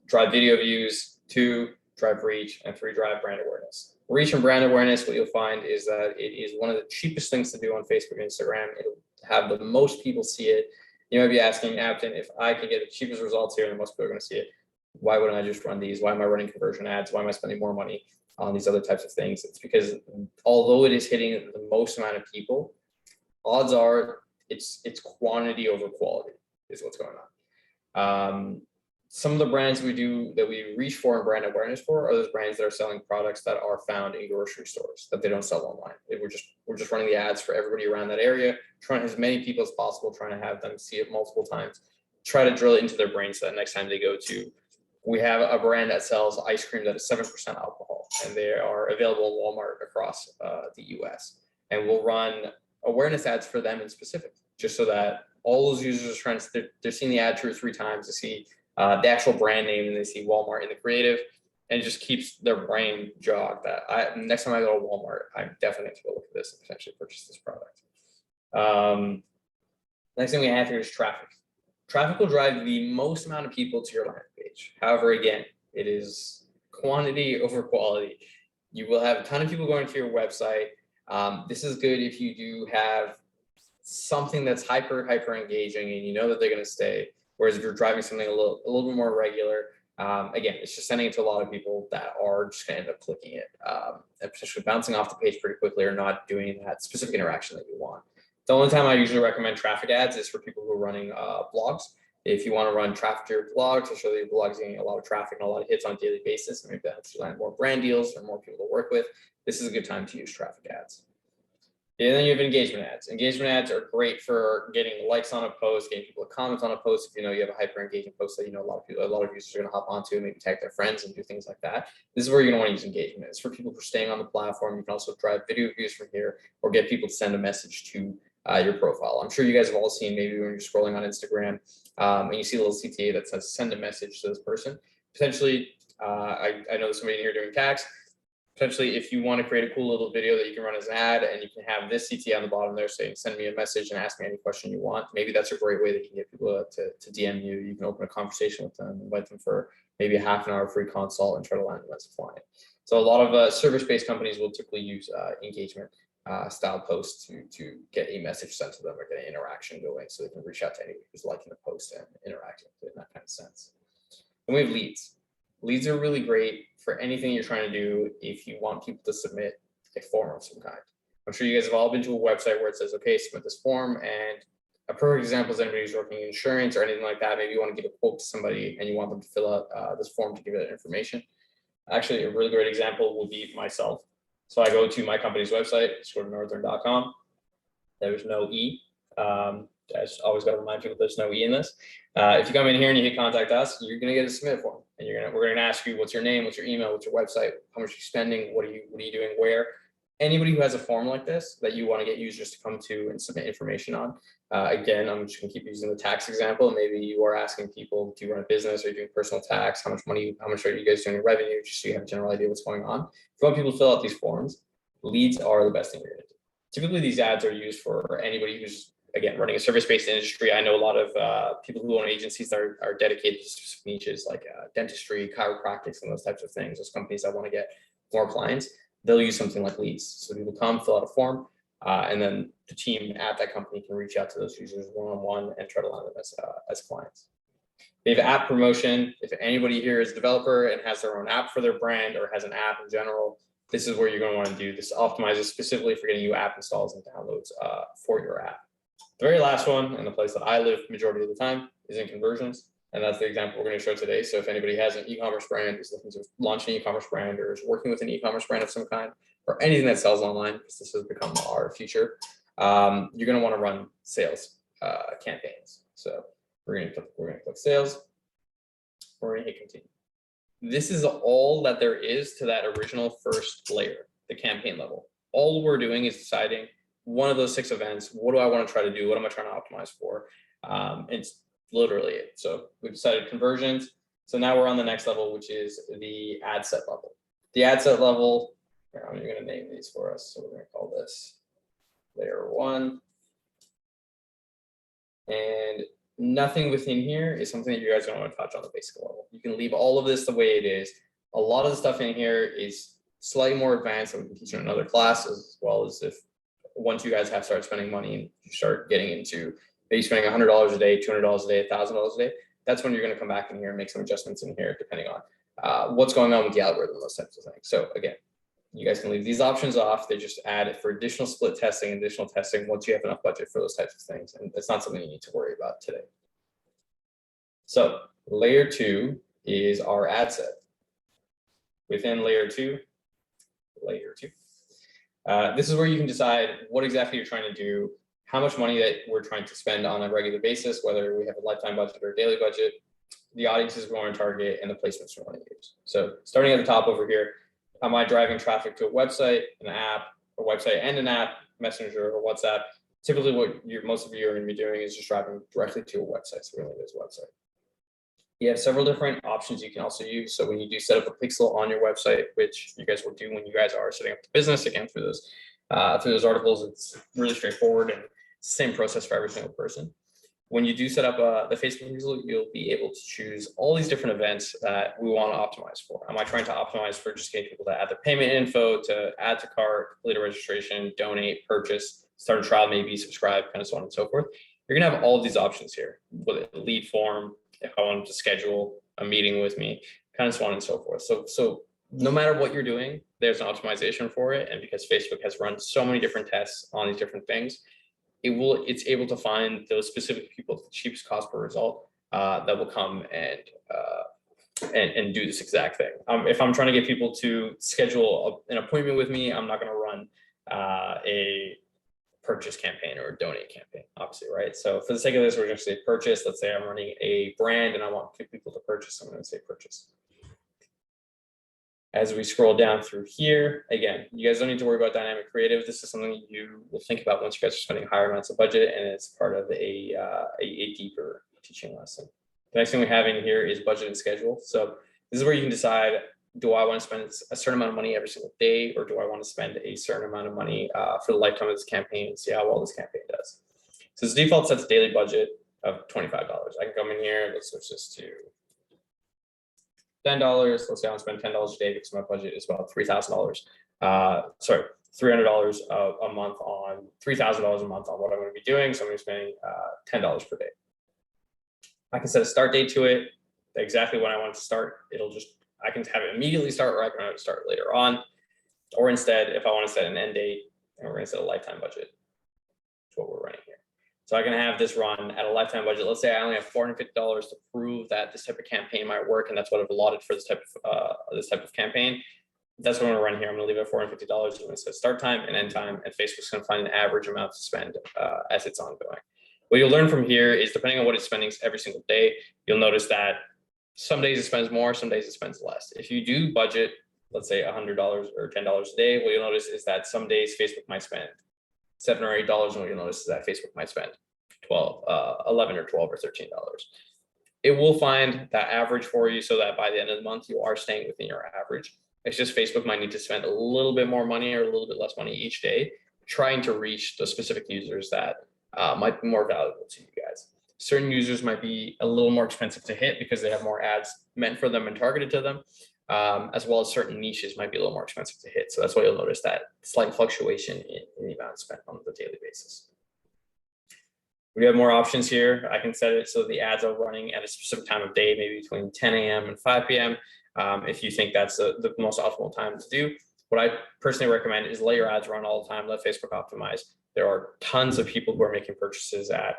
drive video views, 2, drive reach, and 3, drive brand awareness. Reach and brand awareness, what you'll find is that it is one of the cheapest things to do on Facebook and Instagram. It'll have the most people see it. You might be asking, Abden, if I can get the cheapest results here and most people are going to see it, why wouldn't I just run these? Why am I running conversion ads? Why am I spending more money on these other types of things? It's because although it is hitting the most amount of people, odds are it's quantity over quality is what's going on. Some of the brands we reach for and brand awareness for are those brands that are selling products that are found in grocery stores that they don't sell online. We're just running the ads for everybody around that area, trying as many people as possible, trying to have them see it multiple times, try to drill it into their brain so that next time they go to, we have a brand that sells ice cream that is 7% alcohol, and they are available in Walmart across the US. And we'll run awareness ads for them in specific, just so that all those users are trying to, they're seeing the ad 2 or 3 times to see the actual brand name, and they see Walmart in the creative, and it just keeps their brain jogged that next time I go to Walmart, I'm definitely going to go look at this and potentially purchase this product. Next thing we have here is traffic. Traffic will drive the most amount of people to your landing page. However, again, it is quantity over quality. You will have a ton of people going to your website. This is good if you do have something that's hyper engaging and you know that they're going to stay. Whereas if you're driving something a little bit more regular, again, it's just sending it to a lot of people that are just going to end up clicking it and potentially bouncing off the page pretty quickly or not doing that specific interaction that you want. The only time I usually recommend traffic ads is for people who are running blogs. If you want to run traffic to your blog to show that your blog is getting a lot of traffic and a lot of hits on a daily basis, and maybe that helps you land more brand deals or more people to work with, this is a good time to use traffic ads. And then you have engagement ads. Engagement ads are great for getting likes on a post, getting people to comment on a post. If you know you have a hyper engaging post that you know a lot of users are going to hop onto, maybe tag their friends and do things like that. This is where you're going to want to use engagement. It's for people who are staying on the platform. You can also drive video views from here or get people to send a message to your profile. I'm sure you guys have all seen, maybe when you're scrolling on Instagram and you see a little CTA that says send a message to this person. Potentially, I know there's somebody in here doing tax. Potentially, if you want to create a cool little video that you can run as an ad and you can have this CTA on the bottom there saying, send me a message and ask me any question you want. Maybe that's a great way that you can get people to DM you. You can open a conversation with them, invite them for maybe a half an hour free consult and try to land them as a client. So a lot of service-based companies will typically use engagement style posts to get a message sent to them or get an interaction going so they can reach out to anyone who's liking the post and interacting with it in that kind of sense. And we have leads. Leads are really great for anything you're trying to do if you want people to submit a form of some kind. I'm sure you guys have all been to a website where it says, okay, submit this form. And a perfect example is anybody who's working in insurance or anything like that. Maybe you want to give a quote to somebody and you want them to fill out this form to give you that information. Actually, a really great example would be myself. So I go to my company's website, explornorthern.com. There's no E. I just always got to remind people there's no E in this. If you come in here and you hit contact us, you're going to get a submit form, and we're going to ask you what's your name, what's your email, what's your website, how much you're spending, what are you doing, where. Anybody who has a form like this that you want to get users to come to and submit information on. Again, I'm just going to keep using the tax example. Maybe you are asking people, do you run a business? Are you doing personal tax? How much are you guys doing in revenue? Just so you have a general idea what's going on. If you want people to fill out these forms, leads are the best thing you're going to do. Typically, these ads are used for anybody who's, again, running a service-based industry. I know a lot of people who own agencies that are dedicated to specific niches like dentistry, chiropractics, and those types of things. Those companies that want to get more clients, they'll use something like leads. So people come, fill out a form, and then the team at that company can reach out to those users one-on-one and try to land them as clients. They have app promotion. If anybody here is a developer and has their own app for their brand or has an app in general, this is where you're going to want to do this. Optimizes specifically for getting you app installs and downloads for your app. The very last one, and the place that I live majority of the time, is in conversions. And that's the example we're going to show today. So if anybody has an e-commerce brand, is looking to launch an e-commerce brand, or is working with an e-commerce brand of some kind, or anything that sells online, because this has become our future, you're going to want to run sales campaigns. So we're going to click sales. We're going to hit continue. This is all that there is to that original first layer, the campaign level. All we're doing is deciding one of those 6 events. What do I want to try to do? What am I trying to optimize for? It's literally it. So we've decided conversions. So now we're on the next level, which is the ad set level. The ad set level, I'm going to name these for us. So we're going to call this layer 1. And nothing within here is something that you guys don't want to touch on the basic level. You can leave all of this the way it is. A lot of the stuff in here is slightly more advanced that we can teach in another class, as well as if once you guys have started spending money and you start getting into maybe spending $100 a day, $200 a day, $1,000 a day, that's when you're going to come back in here and make some adjustments in here, depending on what's going on with the algorithm, those types of things. So again, you guys can leave these options off. They just add it for additional split testing, additional testing once you have enough budget for those types of things. And it's not something you need to worry about today. So layer 2 is our ad set. Within layer 2, this is where you can decide what exactly you're trying to do, how much money that we're trying to spend on a regular basis, whether we have a lifetime budget or a daily budget, the audiences we want to target, and the placements we want to use. So starting at the top over here, am I driving traffic to a website, an app, a website and an app, Messenger or WhatsApp? Typically what most of you are going to be doing is just driving directly to a website. So really this website. You have several different options you can also use. So when you do set up a pixel on your website, which you guys will do when you guys are setting up the business, again, through those articles, it's really straightforward and it's the same process for every single person. When you do set up the Facebook pixel, you'll be able to choose all these different events that we want to optimize for. Am I trying to optimize for just getting people to add their payment info, to add to cart, complete a registration, donate, purchase, start a trial, maybe subscribe, kind of so on and so forth. You're going to have all of these options here with a lead form, if I wanted to schedule a meeting with me, kind of so on and so forth. So no matter what you're doing, there's an optimization for it. And because Facebook has run so many different tests on these different things, it's able to find those specific people at the cheapest cost per result that will come and do this exact thing. If I'm trying to get people to schedule an appointment with me, I'm not going to run a purchase campaign or a donate campaign, obviously, right? So for the sake of this, we're going to say purchase. Let's say I'm running a brand and I want people to purchase. I'm going to say purchase. As we scroll down through here, again, you guys don't need to worry about dynamic creative. This is something you will think about once you guys are spending higher amounts of budget, and it's part of a deeper teaching lesson. The next thing we have in here is budget and schedule. So this is where you can decide, do I want to spend a certain amount of money every single day, or do I want to spend a certain amount of money for the lifetime of this campaign and see how well this campaign does? So this default sets daily budget of $25. I can come in here, let's switch this to $10. Let's say I want to spend $10 a day because my budget is about $3,000. Sorry, $300 a month on $3,000 a month on what I'm going to be doing. So I'm going to be spending $10 per day. I can set a start date to it, exactly when I want it to start. I can have it immediately start, or I can have it start later on. Or instead, if I want to set an end date, and we're going to set a lifetime budget. That's what we're running here. So I can have this run at a lifetime budget. Let's say I only have $450 to prove that this type of campaign might work, and that's what I've allotted for this type of campaign. That's what I'm gonna run here. I'm gonna leave it at $450. I'm gonna set start time and end time, and Facebook's gonna find an average amount to spend as it's ongoing. What you'll learn from here is, depending on what it's spending every single day, you'll notice that some days it spends more, some days it spends less. If you do budget, let's say $100 or $10 a day, what you'll notice is that some days Facebook might spend $7 or $8, and what you'll notice is that Facebook might spend 11 or 12 or $13. It will find that average for you so that by the end of the month, you are staying within your average. It's just Facebook might need to spend a little bit more money or a little bit less money each day trying to reach the specific users that might be more valuable to you guys. Certain users might be a little more expensive to hit because they have more ads meant for them and targeted to them, as well as certain niches might be a little more expensive to hit. So that's why you'll notice that slight fluctuation in the amount spent on the daily basis. We have more options here. I can set it so the ads are running at a specific time of day, maybe between 10 a.m. and 5 p.m. If you think that's the most optimal time to do. What I personally recommend is let your ads run all the time, let Facebook optimize. There are tons of people who are making purchases at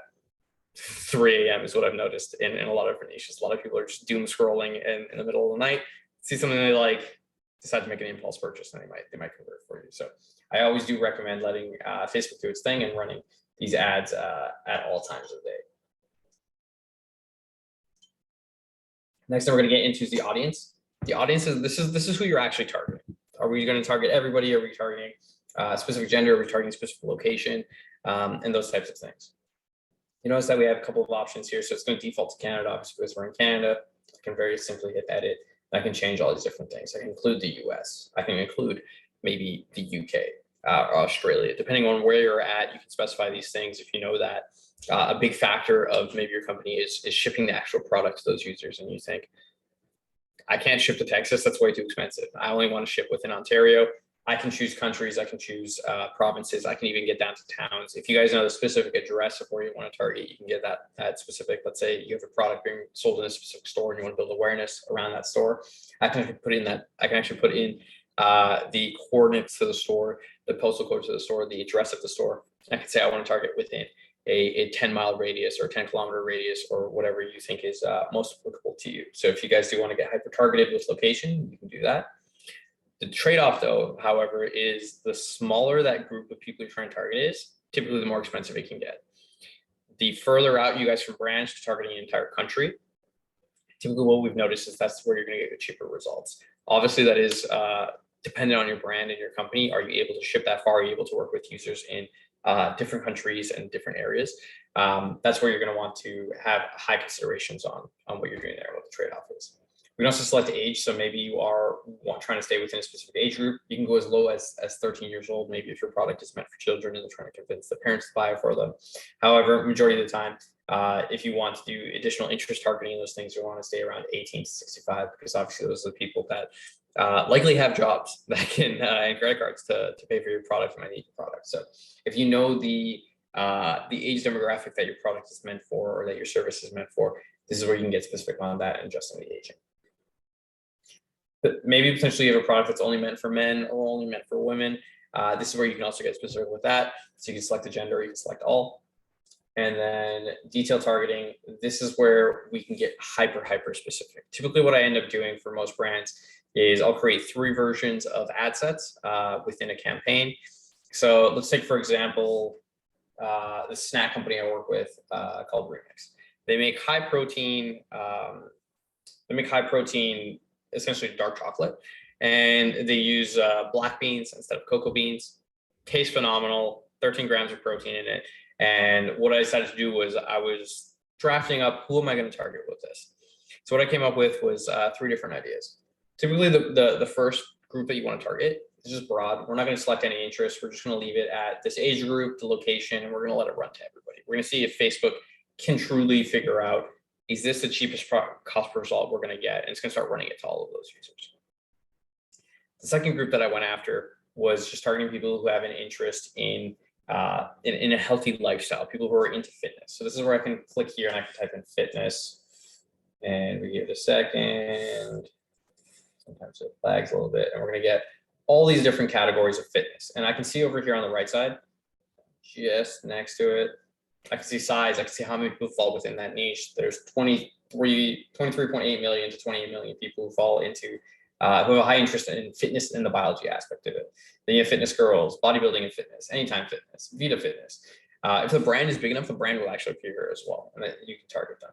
3 a.m. is what I've noticed in a lot of different niches. A lot of people are just doom scrolling in the middle of the night, see something they like, decide to make an impulse purchase, and they might convert for you. So I always do recommend letting Facebook do its thing and running these ads at all times of the day. Next thing we're going to get into is the audience. The audience is this is who you're actually targeting. Are we going to target everybody? Are we targeting specific gender? Are we targeting specific location? And those types of things. You notice that we have a couple of options here. So it's going to default to Canada, obviously, because we're in Canada. I can very simply hit edit. I can change all these different things. I can include the US. I can include maybe the UK, or Australia. Depending on where you're at, you can specify these things. If you know that a big factor of maybe your company is shipping the actual product to those users, and you think, I can't ship to Texas, that's way too expensive. I only want to ship within Ontario. I can choose countries, I can choose provinces, I can even get down to towns. If you guys know the specific address of where you want to target, you can get that specific. Let's say you have a product being sold in a specific store and you want to build awareness around that store. I can actually put in the coordinates to the store, the postal code to the store, the address of the store. I can say I want to target within a 10-mile radius or 10-kilometer radius or whatever you think is most applicable to you. So if you guys do want to get hyper-targeted with location, you can do that. The trade-off, though, however, is the smaller that group of people you're trying to target is, typically the more expensive it can get. The further out you guys from branch to targeting an entire country, typically what we've noticed is that's where you're going to get the cheaper results. Obviously, that is dependent on your brand and your company. Are you able to ship that far? Are you able to work with users in different countries and different areas? That's where you're going to want to have high considerations on what you're doing there, what the trade-off is. We can also select age. So maybe you are trying to stay within a specific age group. You can go as low as 13 years old. Maybe if your product is meant for children and they're trying to convince the parents to buy it for them. However, majority of the time, if you want to do additional interest targeting in those things, you want to stay around 18 to 65, because obviously those are the people that likely have jobs that can and credit cards to pay for your product and might need your product. So if you know the age demographic that your product is meant for or that your service is meant for, this is where you can get specific on that and adjusting the aging. But maybe potentially you have a product that's only meant for men or only meant for women. This is where you can also get specific with that. So you can select the gender, you can select all. And then detail targeting, this is where we can get hyper specific. Typically what I end up doing for most brands is I'll create 3 versions of ad sets within a campaign. So let's take, for example, the snack company I work with called Remix. They make high protein, essentially dark chocolate, and they use black beans instead of cocoa beans. Tastes phenomenal, 13 grams of protein in it. And what I decided to do was I was drafting up, who am I going to target with this? So what I came up with was 3 different ideas. Typically the first group that you want to target is just broad. We're not going to select any interest. We're just going to leave it at this age group, the location, and we're going to let it run to everybody. We're going to see if Facebook can truly figure out, is this the cheapest cost per result we're going to get? And it's going to start running it to all of those users. The second group that I went after was just targeting people who have an interest in a healthy lifestyle, people who are into fitness. So this is where I can click here and I can type in fitness, and we give it a second. Sometimes it lags a little bit, and we're going to get all these different categories of fitness. And I can see over here on the right side, just next to it, I can see size. I can see how many people fall within that niche. There's 23.8 million to 28 million people who fall into who have a high interest in fitness and the biology aspect of it. Then you have fitness girls, bodybuilding and fitness, anytime fitness, Vita fitness. If the brand is big enough, the brand will actually appear here as well, and you can target them.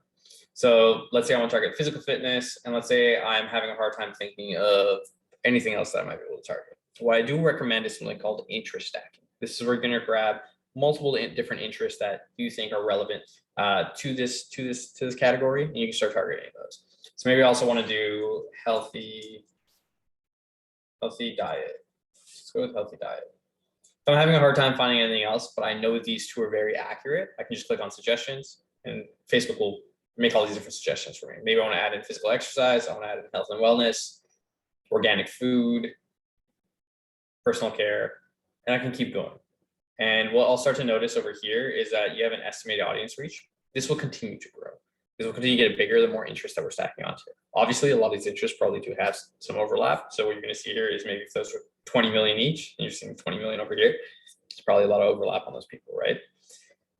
So let's say I want to target physical fitness, and let's say I'm having a hard time thinking of anything else that I might be able to target. What I do recommend is something called interest stacking. This is where you're going to grab multiple different interests that you think are relevant to this category, and you can start targeting those. So maybe I also want to do healthy diet. Let's go with healthy diet. If I'm having a hard time finding anything else, but I know these two are very accurate, I can just click on suggestions, and Facebook will make all these different suggestions for me. Maybe I want to add in physical exercise, I want to add in health and wellness, organic food, personal care, and I can keep going. And what I'll start to notice over here is that you have an estimated audience reach. This will continue to grow. This will continue to get bigger the more interest that we're stacking onto. Obviously, a lot of these interests probably do have some overlap. So what you're going to see here is maybe if those are 20 million each, and you're seeing 20 million over here, it's probably a lot of overlap on those people, right?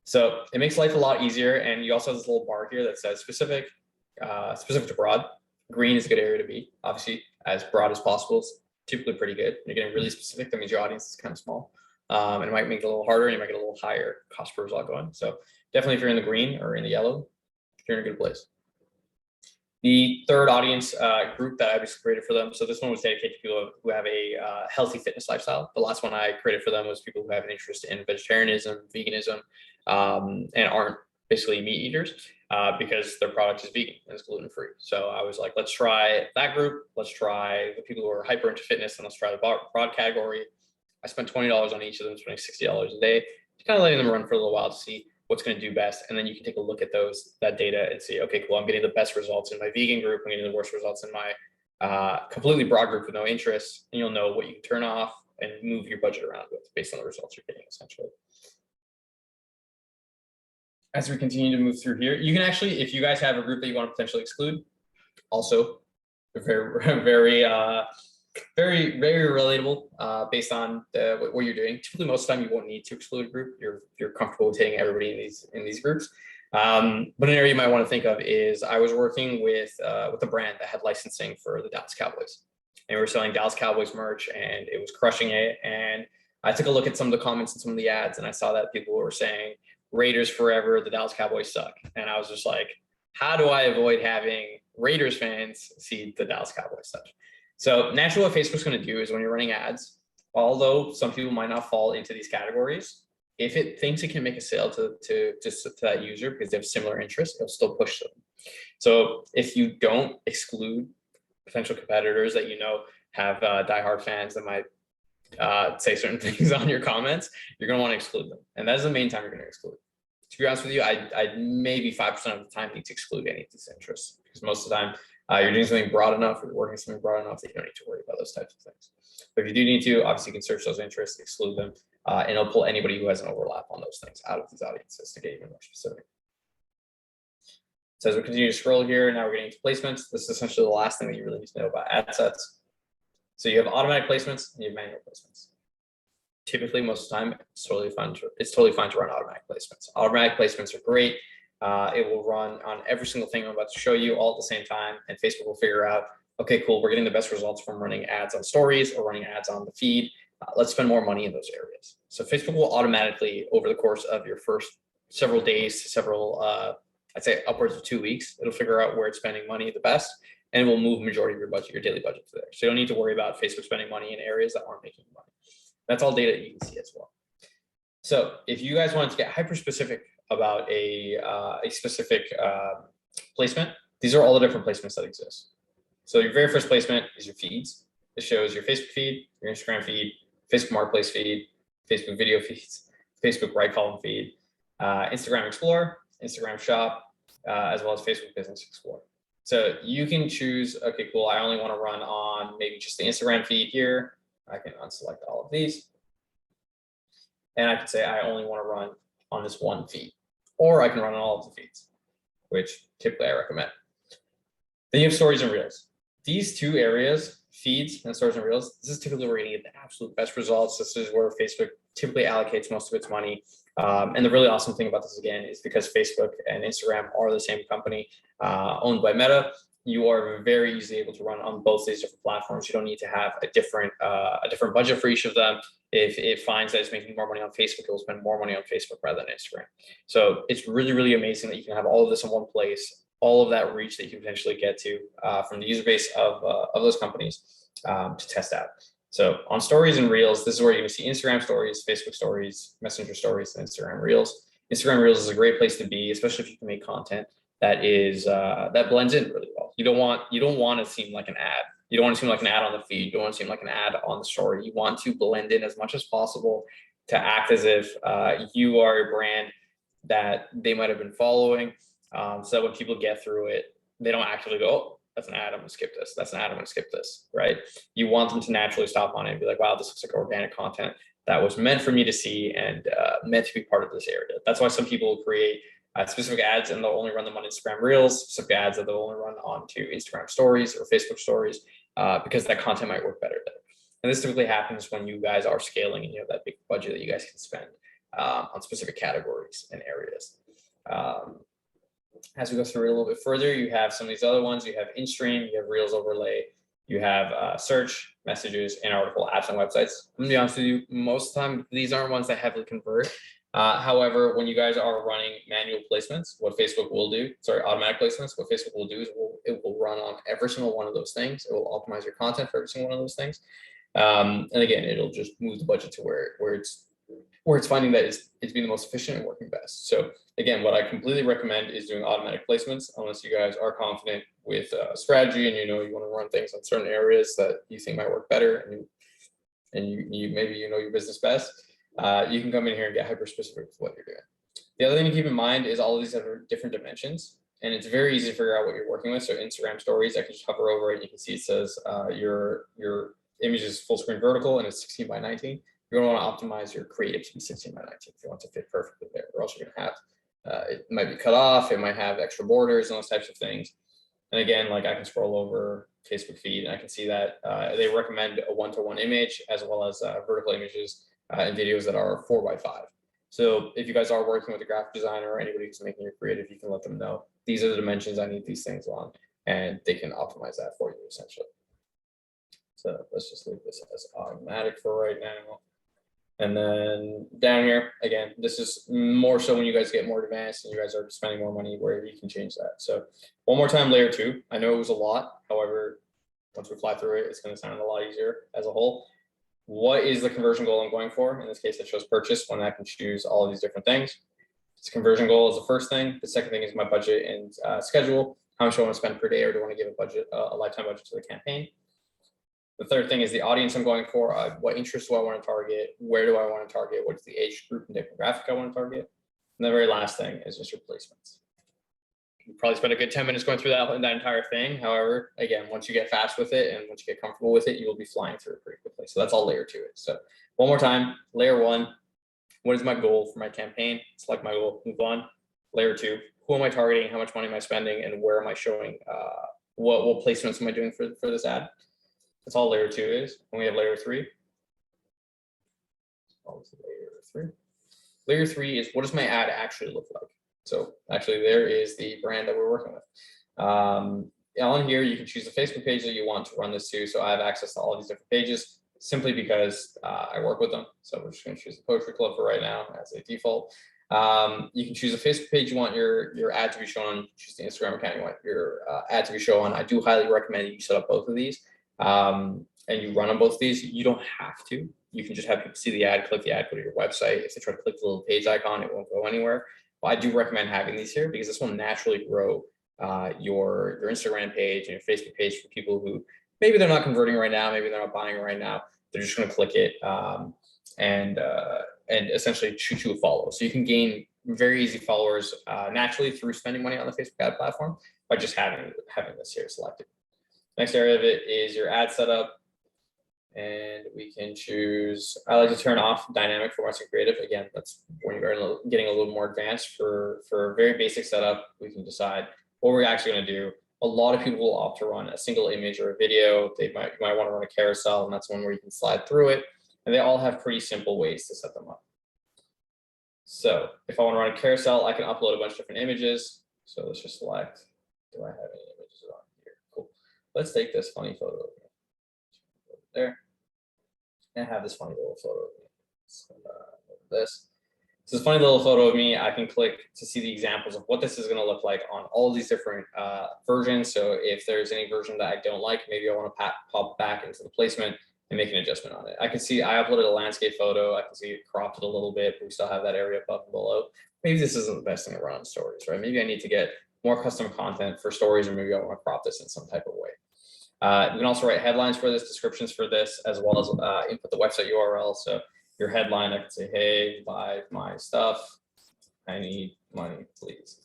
So it makes life a lot easier. And you also have this little bar here that says specific to broad. Green is a good area to be. Obviously, as broad as possible is typically pretty good. You're getting really specific, that means your audience is kind of small. And it might make it a little harder, and you might get a little higher cost per result going. So definitely if you're in the green or in the yellow, you're in a good place. The third audience group that I was created for them. So this one was dedicated to people who have a healthy fitness lifestyle. The last one I created for them was people who have an interest in vegetarianism, veganism, and aren't basically meat eaters because their product is vegan and it's gluten-free. So I was like, let's try that group. Let's try the people who are hyper into fitness, and let's try the broad category. I spent $20 on each of them, spending $60 a day, kind of letting them run for a little while to see what's going to do best. And then you can take a look at that data and see, okay, cool, I'm getting the best results in my vegan group, I'm getting the worst results in my completely broad group with no interest, and you'll know what you can turn off and move your budget around with based on the results you're getting, essentially. As we continue to move through here, you can actually, if you guys have a group that you want to potentially exclude, also very relatable based on what you're doing. Typically, most of the time you won't need to exclude a group. You're comfortable with hitting everybody in these groups. But an area you might want to think of is I was working with a brand that had licensing for the Dallas Cowboys, and we were selling Dallas Cowboys merch, and it was crushing it. And I took a look at some of the comments and some of the ads, and I saw that people were saying Raiders forever, the Dallas Cowboys suck. And I was just like, how do I avoid having Raiders fans see the Dallas Cowboys suck? So naturally what Facebook's going to do is when you're running ads, although some people might not fall into these categories, if it thinks it can make a sale to that user because they have similar interests, it'll still push them. So if you don't exclude potential competitors that you know have diehard fans that might say certain things on your comments, you're going to want to exclude them. And that's the main time you're going to exclude. To be honest with you, I maybe 5% of the time need to exclude any of these interests, because most of the time you're doing something broad enough, or you're working something broad enough that you don't need to worry about those types of things. But if you do need to, obviously you can search those interests, exclude them, and it'll pull anybody who has an overlap on those things out of these audiences to get even more specific. So as we continue to scroll here, now we're getting to placements. This is essentially the last thing that you really need to know about ad sets. So you have automatic placements and you have manual placements. Typically, most of the time, it's totally fine to run automatic placements. Automatic placements are great. It will run on every single thing I'm about to show you all at the same time, and Facebook will figure out, okay, cool, we're getting the best results from running ads on stories or running ads on the feed. Let's spend more money in those areas. So Facebook will automatically, over the course of your first several days to several, I'd say upwards of 2 weeks, it'll figure out where it's spending money the best, and it will move majority of your budget, your daily budget to there. So you don't need to worry about Facebook spending money in areas that aren't making money. That's all data you can see as well. So if you guys wanted to get hyper specific about a specific placement, these are all the different placements that exist. So your very first placement is your feeds. It shows your Facebook feed, your Instagram feed, Facebook Marketplace feed, Facebook video feeds, Facebook right column feed, Instagram Explore, Instagram Shop, as well as Facebook Business Explorer. So you can choose, okay, cool, I only want to run on maybe just the Instagram feed here. I can unselect all of these. And I can say I only want to run on this one feed, or I can run on all of the feeds, which typically I recommend. Then you have stories and reels. These two areas, feeds and stories and reels, this is typically where you're going to get the absolute best results. This is where Facebook typically allocates most of its money. And the really awesome thing about this, again, is because Facebook and Instagram are the same company owned by Meta, you are very easily able to run on both these different platforms. You don't need to have a different budget for each of them. If it finds that it's making more money on Facebook, it will spend more money on Facebook rather than Instagram. So it's really, really amazing that you can have all of this in one place, all of that reach that you can potentially get to from the user base of those companies to test out. So on stories and reels, this is where you're going to see Instagram stories, Facebook stories, Messenger stories, and Instagram reels. Instagram reels is a great place to be, especially if you can make content that blends in really well. You don't want to seem like an ad. You don't want to seem like an ad on the feed. You don't want to seem like an ad on the story. You want to blend in as much as possible to act as if you are a brand that they might have been following. So that when people get through it, they don't actually go, oh, that's an ad, I'm gonna skip this. That's an ad, I'm gonna skip this, right? You want them to naturally stop on it and be like, wow, this looks like organic content that was meant for me to see and meant to be part of this area. That's why some people create specific ads and they'll only run them on Instagram Reels, specific ads that they'll only run onto Instagram Stories or Facebook Stories because that content might work better there. And this typically happens when you guys are scaling and you have that big budget that you guys can spend on specific categories and areas. As we go through it a little bit further, you have some of these other ones. You have in-stream, you have Reels overlay, you have search, messages, and article, apps, and websites. I'm gonna be honest with you, most of the time, these aren't ones that heavily convert. However, when you guys are running manual placements, what Facebook will do, automatic placements, what Facebook will do is it will run on every single one of those things. It will optimize your content for every single one of those things. And again, it'll just move the budget to where it's finding that it's being the most efficient and working best. So again, what I completely recommend is doing automatic placements unless you guys are confident with strategy and you want to run things on certain areas that you think might work better and you maybe you know your business best. You can come in here and get hyper specific with what you're doing. The other thing to keep in mind is all of these have different dimensions, and it's very easy to figure out what you're working with. So Instagram stories, I can just hover over it. You can see it says your image is full screen vertical and it's 16 by 19. You're going to want to optimize your creative to be 16 by 19 if you want to fit perfectly there, or else you're going to have it might be cut off, it might have extra borders and those types of things. And again, like I can scroll over Facebook feed and I can see that they recommend a 1-to-1 image as well as vertical images and videos that are 4x5. So if you guys are working with a graphic designer or anybody who's making your creative, you can let them know these are the dimensions I need these things on, and they can optimize that for you essentially. So let's just leave this as automatic for right now. And then down here, again, this is more so when you guys get more advanced and you guys are spending more money where you can change that. So one more time, layer 2. I know it was a lot. However, once we fly through it, it's going to sound a lot easier as a whole. What is the conversion goal I'm going for? In this case, it shows purchase when I can choose all of these different things. It's conversion goal is the first thing. The second thing is my budget and schedule. How much do I want to spend per day, or do I want to give a lifetime budget to the campaign? The third thing is the audience I'm going for. What interests do I want to target? Where do I want to target? What is the age group and demographic I want to target? And the very last thing is just your placements. You probably spend a good 10 minutes going through that entire thing. However, again, once you get fast with it and once you get comfortable with it, you will be flying through it pretty quickly. So that's all layer 2 is. So one more time, layer 1, what is my goal for my campaign? Select my goal, move on. Layer 2, who am I targeting? How much money am I spending? And where am I showing? What placements am I doing for this ad? That's all layer 2 is. And we have layer 3. Layer 3 is, what does my ad actually look like? So actually there is the brand that we're working with. On here, you can choose the Facebook page that you want to run this to. So I have access to all these different pages simply because I work with them. So we're just going to choose the Poetry Club for right now as a default. You can choose a Facebook page you want your ad to be shown on. Choose the Instagram account you want your ad to be shown on. I do highly recommend you set up both of these. And you run on both of these. You don't have to. You can just have people see the ad, click the ad, go to your website. If they try to click the little page icon, it won't go anywhere. But I do recommend having these here because this will naturally grow your Instagram page and your Facebook page for people who maybe they're not converting right now, maybe they're not buying right now. They're just going to click it and essentially shoot you a follow. So you can gain very easy followers naturally through spending money on the Facebook ad platform by just having this here selected. Next area of it is your ad setup. And we can choose, I like to turn off dynamic for and creative. Again, that's when you're getting a little more advanced. For a very basic setup, we can decide what we're actually going to do. A lot of people will opt to run a single image or a video. You might want to run a carousel, and that's one where you can slide through it. And they all have pretty simple ways to set them up. So if I want to run a carousel, I can upload a bunch of different images. So let's just select, do I have any images on here? let's take this funny photo there and have this funny little photo of me. So, this is a funny little photo of me. I can click to see the examples of what this is going to look like on all these different versions. So if there's any version that I don't like, maybe I want to pop back into the placement and make an adjustment on it. I can see I uploaded a landscape photo. I can see it cropped it a little bit, but we still have that area above and below. Maybe this isn't the best thing to run on stories, right? Maybe I need to get more custom content for stories, or maybe I want to crop this in some type of way. You can also write headlines for this, descriptions for this, as well as input the website URL. So your headline, I can say, hey, buy my stuff. I need money, please.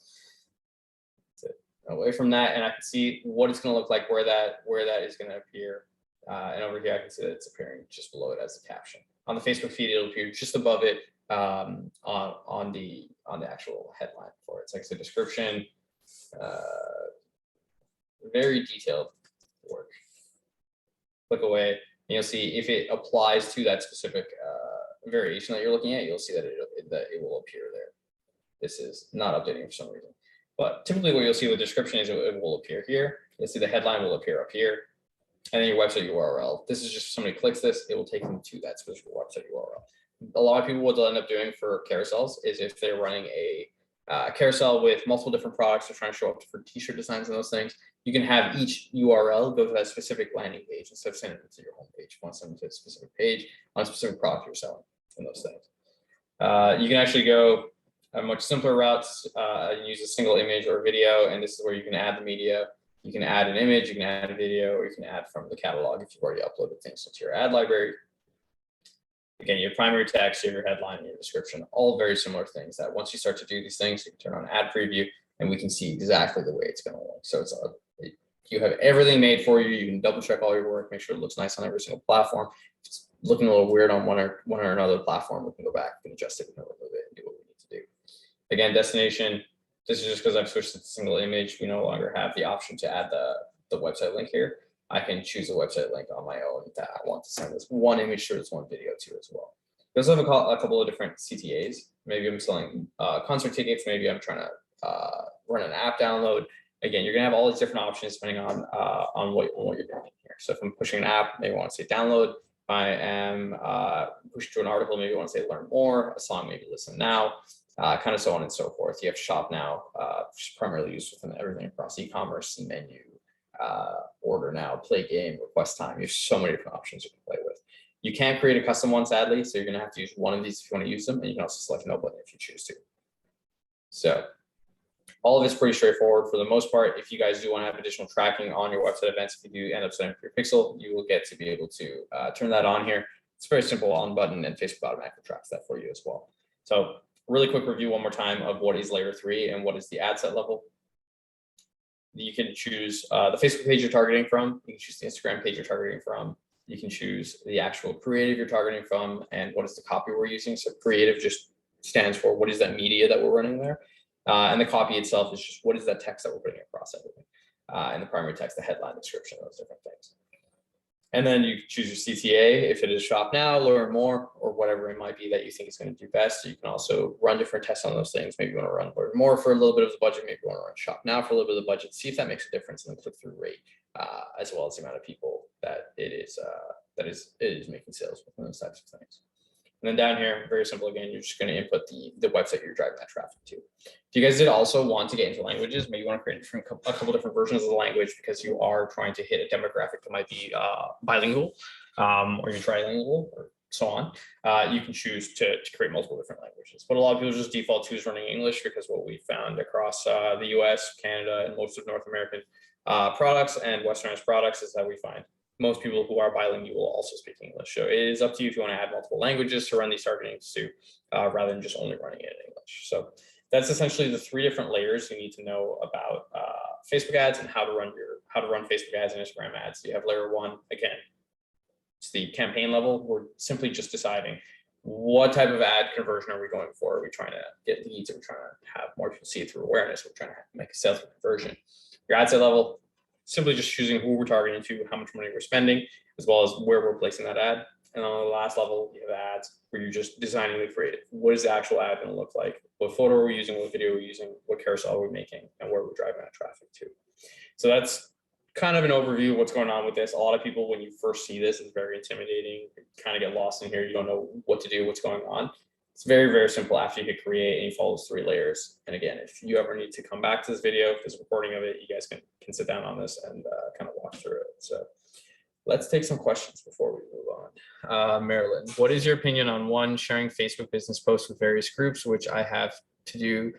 That's it. Away from that, and I can see what it's going to look like, where that is going to appear. And over here, I can see that it's appearing just below it as the caption. On the Facebook feed, it'll appear just above it on the actual headline for it. It's like the description, very detailed work. Click away, and you'll see if it applies to that specific variation that you're looking at. You'll see that it will appear there. This is not updating for some reason, but typically what you'll see with description is it will appear here. You'll see the headline will appear up here, and then your website URL. This is just if somebody clicks this, it will take them to that specific website URL. A lot of people, what they'll end up doing for carousels is if they're running a carousel with multiple different products, they're trying to show up different t-shirt designs and those things, you can have each URL go to that specific landing page instead of sending it to your home page. You want to send it to a specific page on a specific product you're selling and those things. You can actually go a much simpler route and use a single image or video, and this is where you can add the media. You can add an image, you can add a video, or you can add from the catalog if you've already uploaded things into your ad library. Again, your primary text, your headline, your description, all very similar things that once you start to do these things, you can turn on ad preview and we can see exactly the way it's going to look. So you have everything made for you. You can double check all your work, make sure it looks nice on every single platform. If it's looking a little weird on one or another platform, we can go back and adjust it and remove it and do what we need to do. Again, destination, this is just because I've switched to a single image. We no longer have the option to add the website link here. I can choose a website link on my own that I want to send this one image to, this one video to as well. We also have a couple of different CTAs. Maybe I'm selling concert tickets. Maybe I'm trying to run an app download. Again, you're gonna have all these different options depending on what you're doing here. So if I'm pushing an app, maybe I want to say download. If I am pushing to an article, maybe I want to say learn more. A song, maybe listen now. Kind of so on and so forth. You have shop now, which is primarily used within everything across e-commerce, see menu, order now, play game, request time. You have so many different options you can play with. You can't create a custom one, sadly, so you're going to have to use one of these if you want to use them, and you can also select no button if you choose to. So all of it's pretty straightforward for the most part. If you guys do want to have additional tracking on your website events, if you do end up setting up your pixel, you will get to be able to turn that on here. It's very simple on button, and Facebook automatically tracks that for you as well. So really quick review one more time of what is layer 3 and what is the ad set level. You can choose the Facebook page you're targeting from. You can choose the Instagram page you're targeting from. You can choose the actual creative you're targeting from and what is the copy we're using. So creative just stands for what is that media that we're running there. And the copy itself is just what is that text that we're putting across everything. And the primary text, the headline, description, those different things. And then you choose your CTA if it is shop now, learn more, or whatever it might be that you think is going to do best. You can also run different tests on those things. Maybe you want to run learn more for a little bit of the budget. Maybe you want to run shop now for a little bit of the budget. See if that makes a difference in the click-through rate, as well as the amount of people that it is making sales within those types of things. And then down here, very simple again, you're just going to input the website you're driving that traffic to. If you guys did also want to get into languages, maybe you want to create a couple different versions of the language because you are trying to hit a demographic that might be bilingual or you're trilingual or so on. You can choose to create multiple different languages. But a lot of people just default to is running English because what we found across the US, Canada, and most of North American products and Westernized products is that we find most people who are bilingual also speak English. So it is up to you if you want to add multiple languages to run these targetings to, rather than just only running it in English. So that's essentially the 3 different layers you need to know about Facebook ads and how to run Facebook ads and Instagram ads. You have layer 1, again, it's the campaign level. We're simply just deciding what type of ad conversion are we going for? Are we trying to get leads? Are we trying to have more people see it through awareness? We're trying to make a sales conversion. Your ad set level, simply just choosing who we're targeting to, how much money we're spending, as well as where we're placing that ad. And on the last level, you have ads where you're just designing the creative. What is the actual ad going to look like? What photo are we using? What video are we using? What carousel are we making? And where we're driving that traffic to? So that's kind of an overview of what's going on with this. A lot of people, when you first see this, it's very intimidating. You kind of get lost in here. You don't know what to do, what's going on. It's very, very simple after you hit create and you follow those 3 layers. And again, if you ever need to come back to this video, this recording of it, you guys can sit down on this and kind of walk through it. So let's take some questions before we move on. Marilyn, what is your opinion on one, sharing Facebook business posts with various groups, which I have to do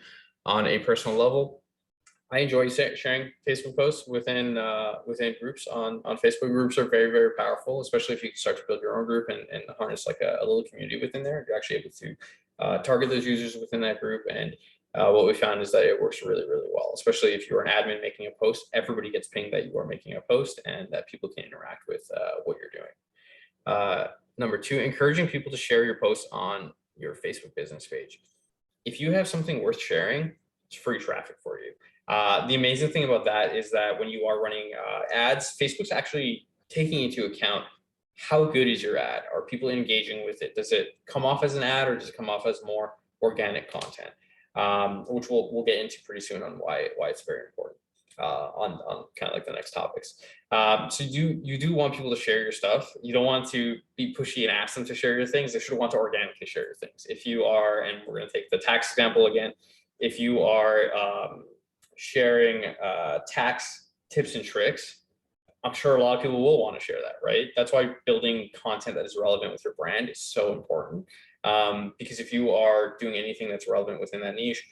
on a personal level? I enjoy sharing Facebook posts within groups on Facebook. Groups are very, very powerful, especially if you start to build your own group and harness like a little community within there. You're actually able to target those users within that group. And what we found is that it works really, really well, especially if you're an admin making a post. Everybody gets pinged that you are making a post and that people can interact with what you're doing. Number 2, encouraging people to share your posts on your Facebook business page. If you have something worth sharing, it's free traffic for you. The amazing thing about that is that when you are running ads, Facebook's actually taking into account how good is your ad? Are people engaging with it? Does it come off as an ad or does it come off as more organic content? Which we'll get into pretty soon on why it's very important on kind of like the next topics. So you do want people to share your stuff. You don't want to be pushy and ask them to share your things. They should want to organically share your things. If you are, and we're going to take the tax example again, if you are sharing tax tips and tricks, I'm sure a lot of people will want to share that, right? That's why building content that is relevant with your brand is so important. Because if you are doing anything that's relevant within that niche,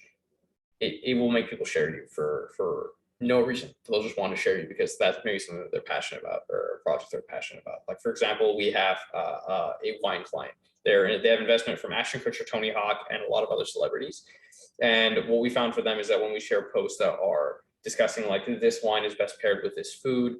it will make people share you for no reason. They'll just want to share you because that's maybe something that they're passionate about or a project they're passionate about. Like, for example, we have a wine client. They have investment from Ashton Kutcher, Tony Hawk, and a lot of other celebrities. And what we found for them is that when we share posts that are discussing like this wine is best paired with this food,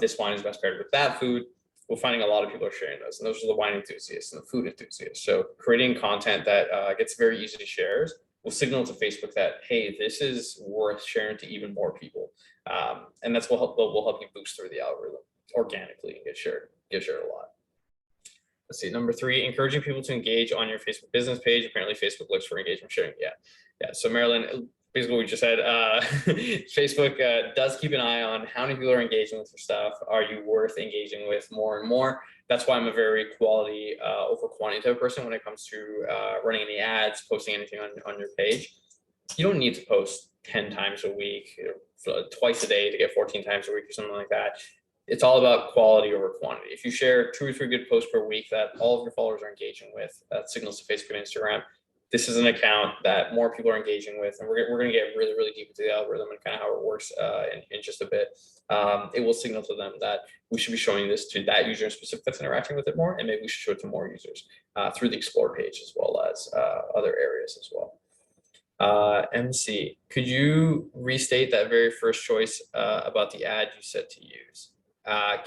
this wine is best paired with that food, we're finding a lot of people are sharing those. And those are the wine enthusiasts and the food enthusiasts. So creating content that gets very easily shared will signal to Facebook that, hey, this is worth sharing to even more people. And that's what will help you boost through the algorithm organically and get shared a lot. Let's see, number 3, encouraging people to engage on your Facebook business page. Apparently Facebook looks for engagement sharing. Yeah. So Marilyn, basically what we just said, Facebook does keep an eye on how many people are engaging with your stuff. Are you worth engaging with more and more? That's why I'm a very quality over quantity type of person when it comes to running any ads, posting anything on your page. You don't need to post 10 times a week, twice a day to get 14 times a week or something like that. It's all about quality over quantity. If you share 2 or 3 good posts per week that all of your followers are engaging with, that signals to Facebook and Instagram, this is an account that more people are engaging with. And we're going to get really, really deep into the algorithm and kind of how it works in just a bit. It will signal to them that we should be showing this to that user in specific that's interacting with it more, and maybe we should show it to more users through the Explore page as well as other areas as well. MC, could you restate that very first choice about the ad you said to use?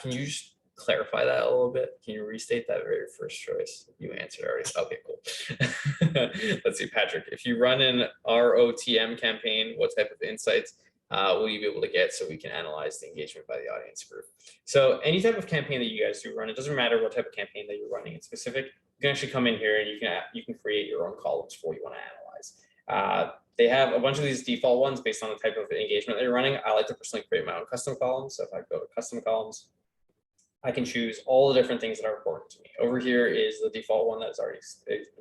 Can you just clarify that a little bit? Can you restate that very first choice? You answered already. Okay, cool. Let's see, Patrick, if you run an ROTM campaign, what type of insights will you be able to get so we can analyze the engagement by the audience group? So any type of campaign that you guys do run, it doesn't matter what type of campaign that you're running in specific, you can actually come in here and you can create your own columns for what you want to analyze. They have a bunch of these default ones based on the type of engagement that you're running. I like to personally create my own custom columns. So if I go to custom columns, I can choose all the different things that are important to me. Over here is the default one that's already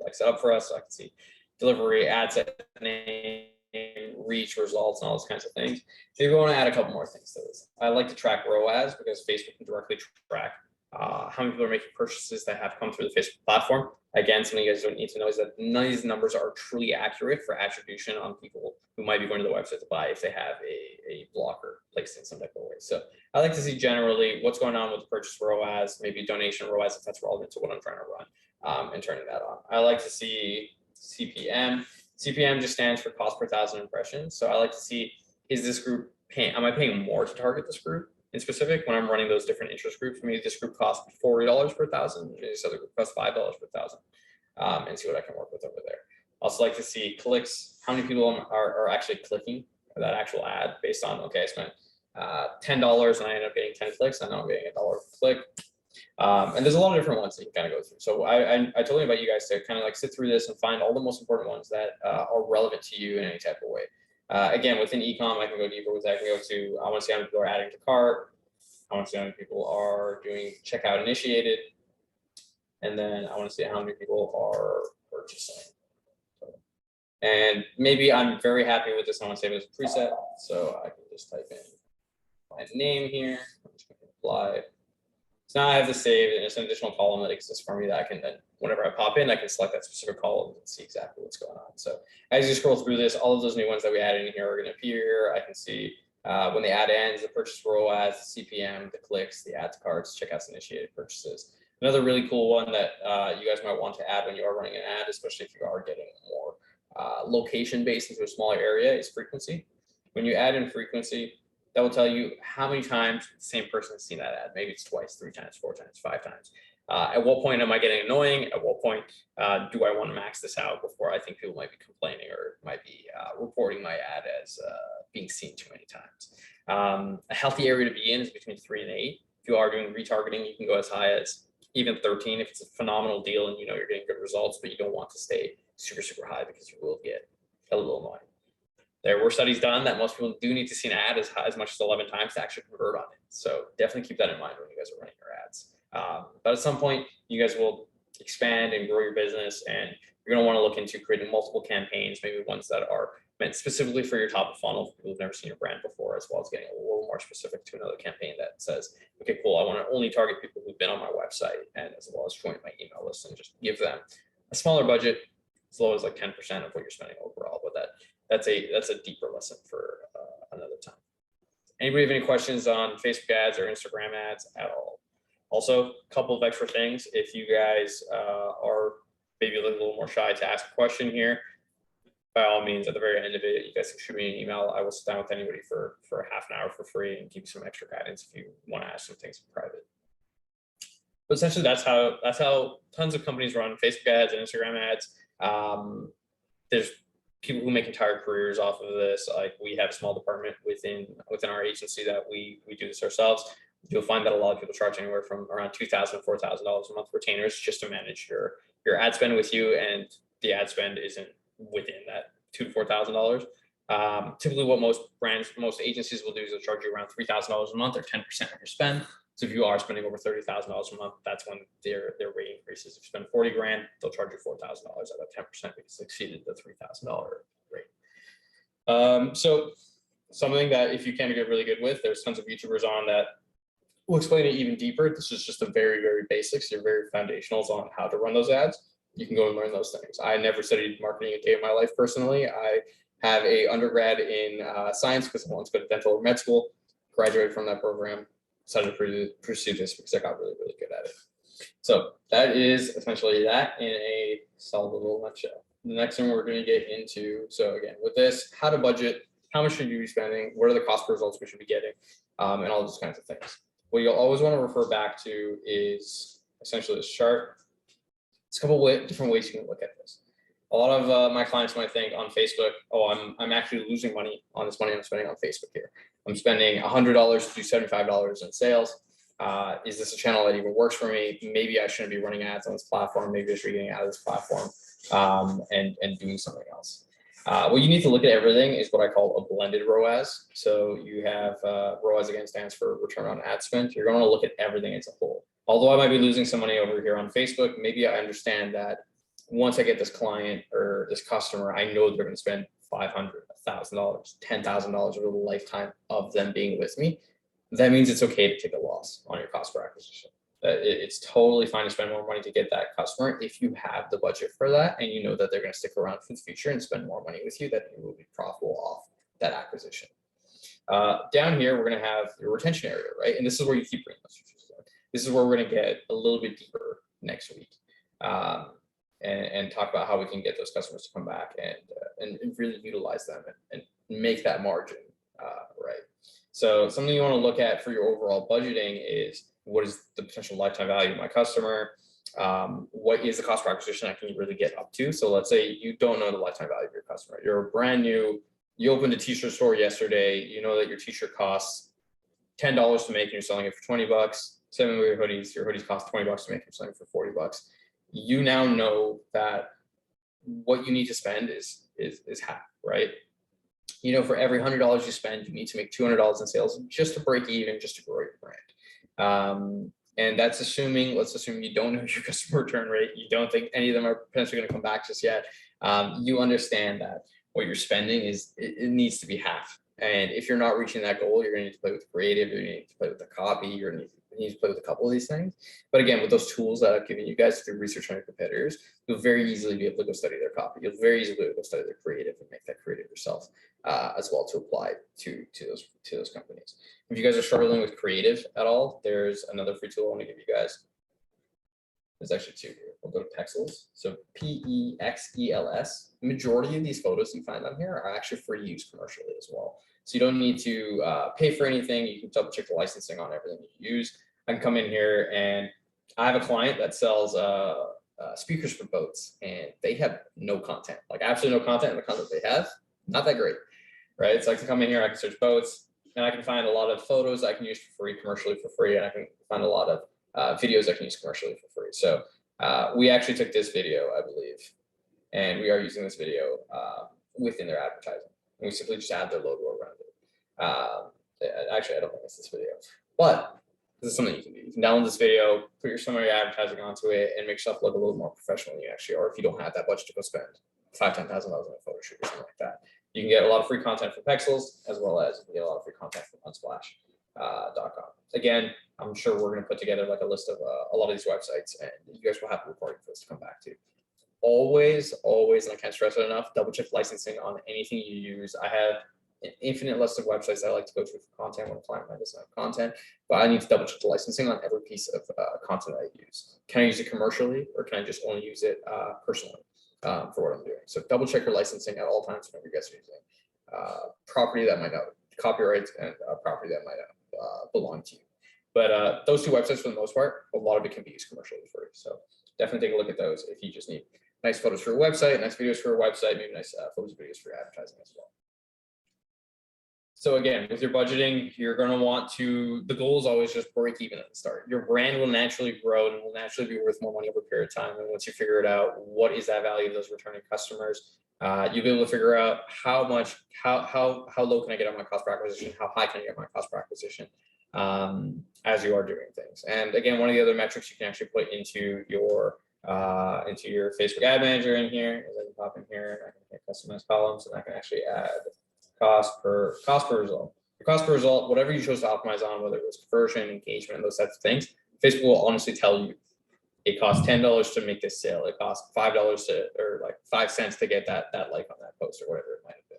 like set up for us. So I can see delivery, ad set name, reach, results, and all those kinds of things. So you want to add a couple more things to this. I like to track ROAS because Facebook can directly track how many people are making purchases that have come through the Facebook platform. Again, something you guys don't need to know is that none of these numbers are truly accurate for attribution on people who might be going to the website to buy if they have a blocker placed in some type of way. So I like to see generally what's going on with the purchase ROAS, maybe donation ROAS if that's relevant to what I'm trying to run, and turning that on. I like to see CPM. CPM just stands for cost per 1,000 impressions. So I like to see, is this group paying, am I paying more to target this group in specific when I'm running those different interest groups? Maybe this group costs $40 per 1,000, maybe this other group costs $5 per 1,000, and see what I can work with over there. Also like to see clicks, how many people are actually clicking that actual ad based on, okay, I spent $10 and I ended up getting 10 clicks. I know I'm getting $1 per click. And there's a lot of different ones that you kind of go through. So I totally invite you guys to kind of like sit through this and find all the most important ones that are relevant to you in any type of way. Again, within ecom, I can go deeper with that. I can go to, I want to see how many people are adding to cart, I want to see how many people are doing checkout initiated. And then I want to see how many people are purchasing. And maybe I'm very happy with this. I want to save it as a preset. So I can just type in my name here. I'm just going to apply. So now I have to save, and it's an additional column that exists for me that I can then, whenever I pop in, I can select that specific column and see exactly what's going on. So as you scroll through this, all of those new ones that we added in here are going to appear. I can see when the ad ends, the purchase ROAS, CPM, the clicks, the add to carts, checkouts initiated, purchases. Another really cool one that you guys might want to add when you are running an ad, especially if you are getting more location based into a smaller area, is frequency. When you add in frequency, that will tell you how many times the same person has seen that ad. Maybe it's twice, 3 times, 4 times, 5 times. At what point am I getting annoying? At what point do I want to max this out before I think people might be complaining or might be reporting my ad as being seen too many times? A healthy area to be in is between 3 and 8. If you are doing retargeting, you can go as high as even 13 if it's a phenomenal deal and you know you're getting good results, but you don't want to stay super, super high because you will get a little annoying. There were studies done that most people do need to see an ad as much as 11 times to actually convert on it. So definitely keep that in mind when you guys are running your ads. But at some point, you guys will expand and grow your business, and you're going to want to look into creating multiple campaigns, maybe ones that are meant specifically for your top of funnel, for people who've never seen your brand before, as well as getting a little more specific to another campaign that says, okay, cool, I want to only target people who've been on my website, and as well as join my email list, and just give them a smaller budget, as low as like 10% of what you're spending overall. But that's a deeper lesson for another time. Anybody have any questions on Facebook ads or Instagram ads at all? Also, a couple of extra things. If you guys are maybe a little more shy to ask a question here, by all means, at the very end of it, you guys can shoot me an email. I will sit down with anybody for half an hour for free and give you some extra guidance if you want to ask some things in private. But essentially, that's how tons of companies run Facebook ads and Instagram ads. There's people who make entire careers off of this. Like, we have a small department within our agency that we do this ourselves. You'll find that a lot of people charge anywhere from around $2,000 to $4,000 a month retainers just to manage your ad spend with you, and the ad spend isn't within that $2,000 to $4,000. Typically, what most agencies will do is they'll charge you around $3,000 a month or 10% of your spend. So if you are spending over $30,000 a month, that's when their rate increases. If you spend 40 grand, they'll charge you $4,000 out of 10% because it exceeded the $3,000 rate. So something that if you can get really good with, there's tons of YouTubers on that will explain it even deeper. This is just the very, very basics, your very foundationals on how to run those ads. You can go and learn those things. I never studied marketing a day in my life personally. I have a undergrad in science because I wanted to go to dental or med school, graduated from that program, decided to pursue this because I got really, really good at it. So that is essentially that in a solid little nutshell. The next thing we're going to get into, so again, with this, how to budget, how much should you be spending, what are the cost per results we should be getting, and all those kinds of things. What you'll always want to refer back to is essentially this chart. It's a couple of different ways you can look at this. A lot of my clients might think on Facebook, oh, I'm actually losing money on this money I'm spending on Facebook here. I'm spending $100 to do $75 in sales. Is this a channel that even works for me? Maybe I shouldn't be running ads on this platform. Maybe I should be getting out of this platform and doing something else. What you need to look at everything is what I call a blended ROAS. So you have ROAS, again, stands for return on ad spend. You're going to look at everything as a whole. Although I might be losing some money over here on Facebook, maybe I understand that once I get this client or this customer, I know they're going to spend $500, $1,000, $10,000 over the lifetime of them being with me. That means it's okay to take a loss on your cost per acquisition. It's totally fine to spend more money to get that customer if you have the budget for that and you know that they're going to stick around for the future and spend more money with you, that you will be profitable off that acquisition. Down here, we're going to have your retention area, right? And this is where you keep bringing those features. This is where we're going to get a little bit deeper next week and talk about how we can get those customers to come back and really utilize them and make that margin, right? So something you want to look at for your overall budgeting is, what is the potential lifetime value of my customer? What is the cost per acquisition I can really get up to? So let's say you don't know the lifetime value of your customer. You're brand new. You opened a t-shirt store yesterday. You know that your t-shirt costs $10 to make and you're selling it for 20 bucks. Same with your hoodies cost 20 bucks to make and you're selling for 40 bucks. You now know that what you need to spend is half, right? You know, for every $100 you spend, you need to make $200 in sales just to break even, just to grow your brand. And that's assuming, let's assume you don't know your customer return rate. You don't think any of them are potentially going to come back just yet. You understand that what you're spending it needs to be half. And if you're not reaching that goal, you're going to need to play with creative, you're going to need to play with the copy, you're going to need to play with a couple of these things. But again, with those tools that I've given you guys through research on your competitors, you'll very easily be able to go study their copy. You'll very easily be able to go study their creative and make that creative yourself as well to apply to those companies. If you guys are struggling with creative at all, there's another free tool I want to give you guys. There's actually two here. We'll go to Pexels. So Pexels. The majority of these photos you find on here are actually free use commercially as well. So you don't need to pay for anything. You can double check the licensing on everything you use. I can come in here and I have a client that sells speakers for boats, and they have no content, like absolutely no content, and the content they have, not that great, right? It's like to come in here, I can search boats, and I can find a lot of photos I can use for free, commercially for free, and I can find a lot of videos I can use commercially for free. So we actually took this video, I believe, and we are using this video within their advertising. And we simply just add their logo around it. Actually, I don't think it's this video, but this is something you can do. You can download this video, put some of your advertising onto it, and make yourself look a little more professional than you actually are. If you don't have that budget to go spend $5,000, $10,000 on a photo shoot or something like that, you can get a lot of free content from Pexels, as well as you can get a lot of free content from Unsplash.com. Again, I'm sure we're going to put together like a list of a lot of these websites, and you guys will have a recording for this to come back to. Always, and I can't stress it enough, double check licensing on anything you use. I have an infinite list of websites that I like to go to for content when a client might design content, but I need to double check the licensing on every piece of content I use. Can I use it commercially, or can I just only use it personally for what I'm doing? So double check your licensing at all times whenever you guys are using property that might not, copyrights, and property that might not belong to you. But those two websites, for the most part, a lot of it can be used commercially for free. So definitely take a look at those if you just need nice photos for a website, nice videos for a website, maybe nice photos and videos for your advertising as well. So again, with your budgeting, you're going to want to, the goal is always just break even at the start. Your brand will naturally grow and will naturally be worth more money over a period of time. And once you figure it out, what is that value of those returning customers? You'll be able to figure out how low can I get on my cost per acquisition? How high can I get my cost per acquisition as you are doing things? And again, one of the other metrics you can actually put into your Facebook ad manager in here is I can pop in here and I can hit customize columns, and I can actually add cost per result. Your cost per result, whatever you chose to optimize on, whether it was conversion, engagement, and those types of things, Facebook will honestly tell you it costs $10 to make this sale. It costs $5 or like 5 cents to get that like on that post or whatever it might have been.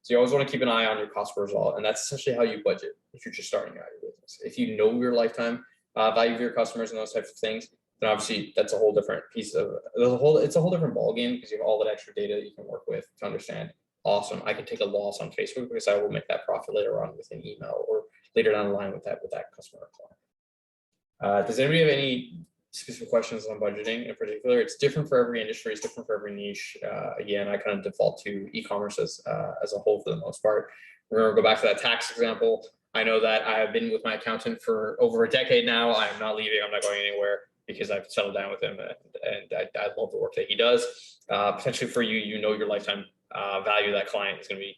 So you always want to keep an eye on your cost per result, and that's essentially how you budget if you're just starting out your business. If you know your lifetime value of your customers and those types of things, then obviously that's a whole different piece of it's a whole different ballgame, because you have all that extra data you can work with to understand. Awesome, I can take a loss on Facebook because I will make that profit later on with an email or later down the line with that customer or client. Does anybody have any specific questions on budgeting in particular? It's different for every industry, it's different for every niche. Again, I kind of default to e-commerce as a whole for the most part. We're going to go back to that tax example. I know that I have been with my accountant for over a decade now. I am not leaving, I'm not going anywhere, because I've settled down with him, and I love the work that he does. Potentially for you, you know your lifetime value of that client is going to be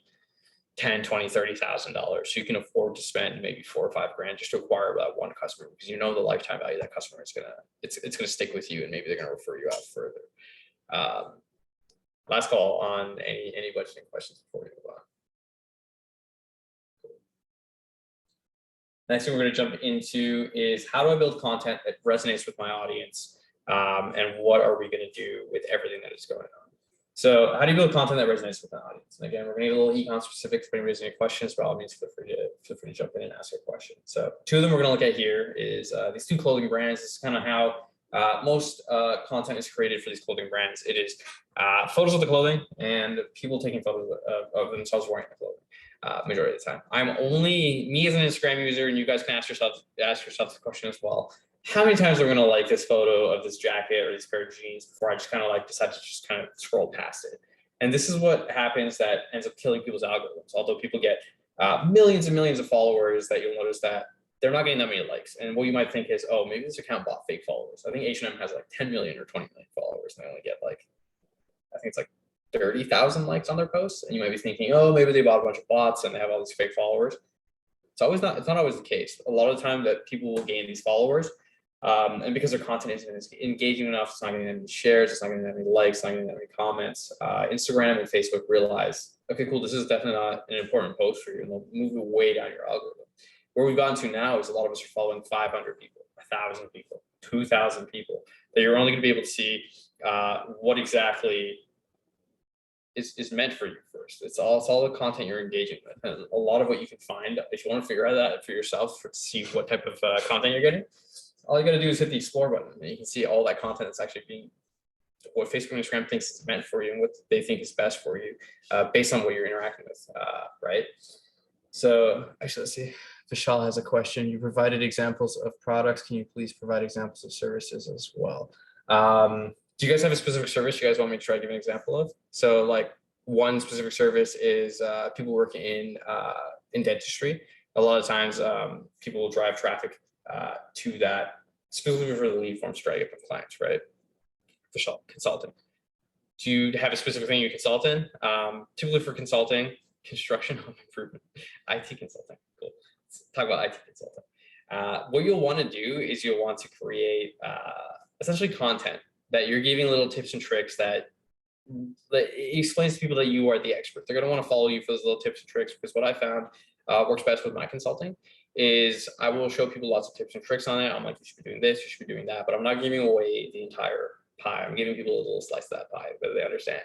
$10,000, $20,000, $30,000. So you can afford to spend maybe $4 or $5 grand just to acquire that one customer, because you know the lifetime value of that customer is it's gonna stick with you, and maybe they're gonna refer you out further. Last call on any budgeting questions before we move on. Cool. Next thing we're going to jump into is, how do I build content that resonates with my audience, and what are we going to do with everything that is going on? So how do you build content that resonates with the audience? And again, we're going to get a little econ specific. If anybody has any questions, by all means, feel free to jump in and ask a question. So two of them we're going to look at here is these two clothing brands. This is kind of how most content is created for these clothing brands. It is photos of the clothing and people taking photos of themselves wearing the clothing. Majority of the time, I'm only me as an Instagram user, and you guys can ask yourself the question as well. How many times are we going to like this photo of this jacket or this pair of jeans before I just kind of like decide to just kind of scroll past it? And this is what happens that ends up killing people's algorithms. Although people get millions and millions of followers, that you'll notice that they're not getting that many likes. And what you might think is, oh, maybe this account bought fake followers. I think H&M has like 10 million or 20 million followers, and they only get like, I think it's like 30,000 likes on their posts. And you might be thinking, oh, maybe they bought a bunch of bots and they have all these fake followers. it's not always the case. A lot of the time that people will gain these followers, and because their content isn't engaging enough, it's not getting any shares, it's not getting any likes, it's not getting any comments. Instagram and Facebook realize, okay, cool, this is definitely not an important post for you, and they'll move it way down your algorithm. Where we've gotten to now is a lot of us are following 500 people, 1,000 people, 2,000 people, that you're only going to be able to see what exactly is meant for you first. It's all the content you're engaging with, and a lot of what you can find if you want to figure out that for yourself, to see what type of content you're getting. All you got to do is hit the explore button, and you can see all that content that's actually being, what Facebook and Instagram thinks is meant for you, and what they think is best for you, based on what you're interacting with, right? So actually, let's see. Vishal has a question. You provided examples of products. Can you please provide examples of services as well? Do you guys have a specific service you guys want me to try to give an example of? So like one specific service is people working in dentistry. A lot of times people will drive traffic to that specifically for the lead forms to try to get them clients, right? Vishal, consulting. Do you have a specific thing you consult in? Typically for consulting, construction, home improvement, IT consulting. Cool. Let's talk about IT consulting. What you'll want to do is you'll want to create essentially content that you're giving little tips and tricks that explains to people that you are the expert. They're going to want to follow you for those little tips and tricks, because what I found works best with my consulting is I will show people lots of tips and tricks on it. I'm like, you should be doing this, you should be doing that, but I'm not giving away the entire pie. I'm giving people a little slice of that pie, that they understand.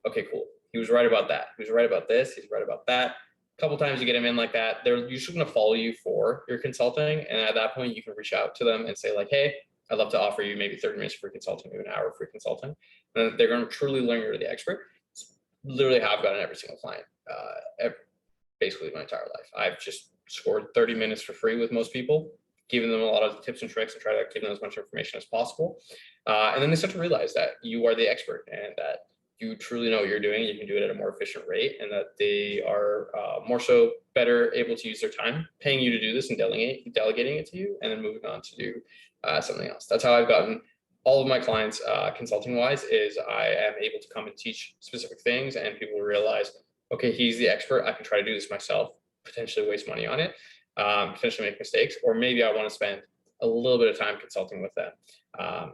Okay, cool. He was right about that. He was right about this. He's right about that. A couple times you get them in like that, they're usually going to follow you for your consulting. And at that point, you can reach out to them and say like, hey, I'd love to offer you maybe 30 minutes free consulting, maybe an hour free consulting. And they're going to truly learn you're the expert. It's literally how I've gotten every single client, basically my entire life. I've just scored 30 minutes for free with most people, giving them a lot of tips and tricks and try to give them as much information as possible. And then they start to realize that you are the expert and that you truly know what you're doing. You can do it at a more efficient rate, and that they are more so better able to use their time paying you to do this and delegating it to you, and then moving on to do something else. That's how I've gotten all of my clients consulting wise, is I am able to come and teach specific things, and people realize, okay, he's the expert. I can try to do this myself, potentially waste money on it, potentially make mistakes, or maybe I want to spend a little bit of time consulting with them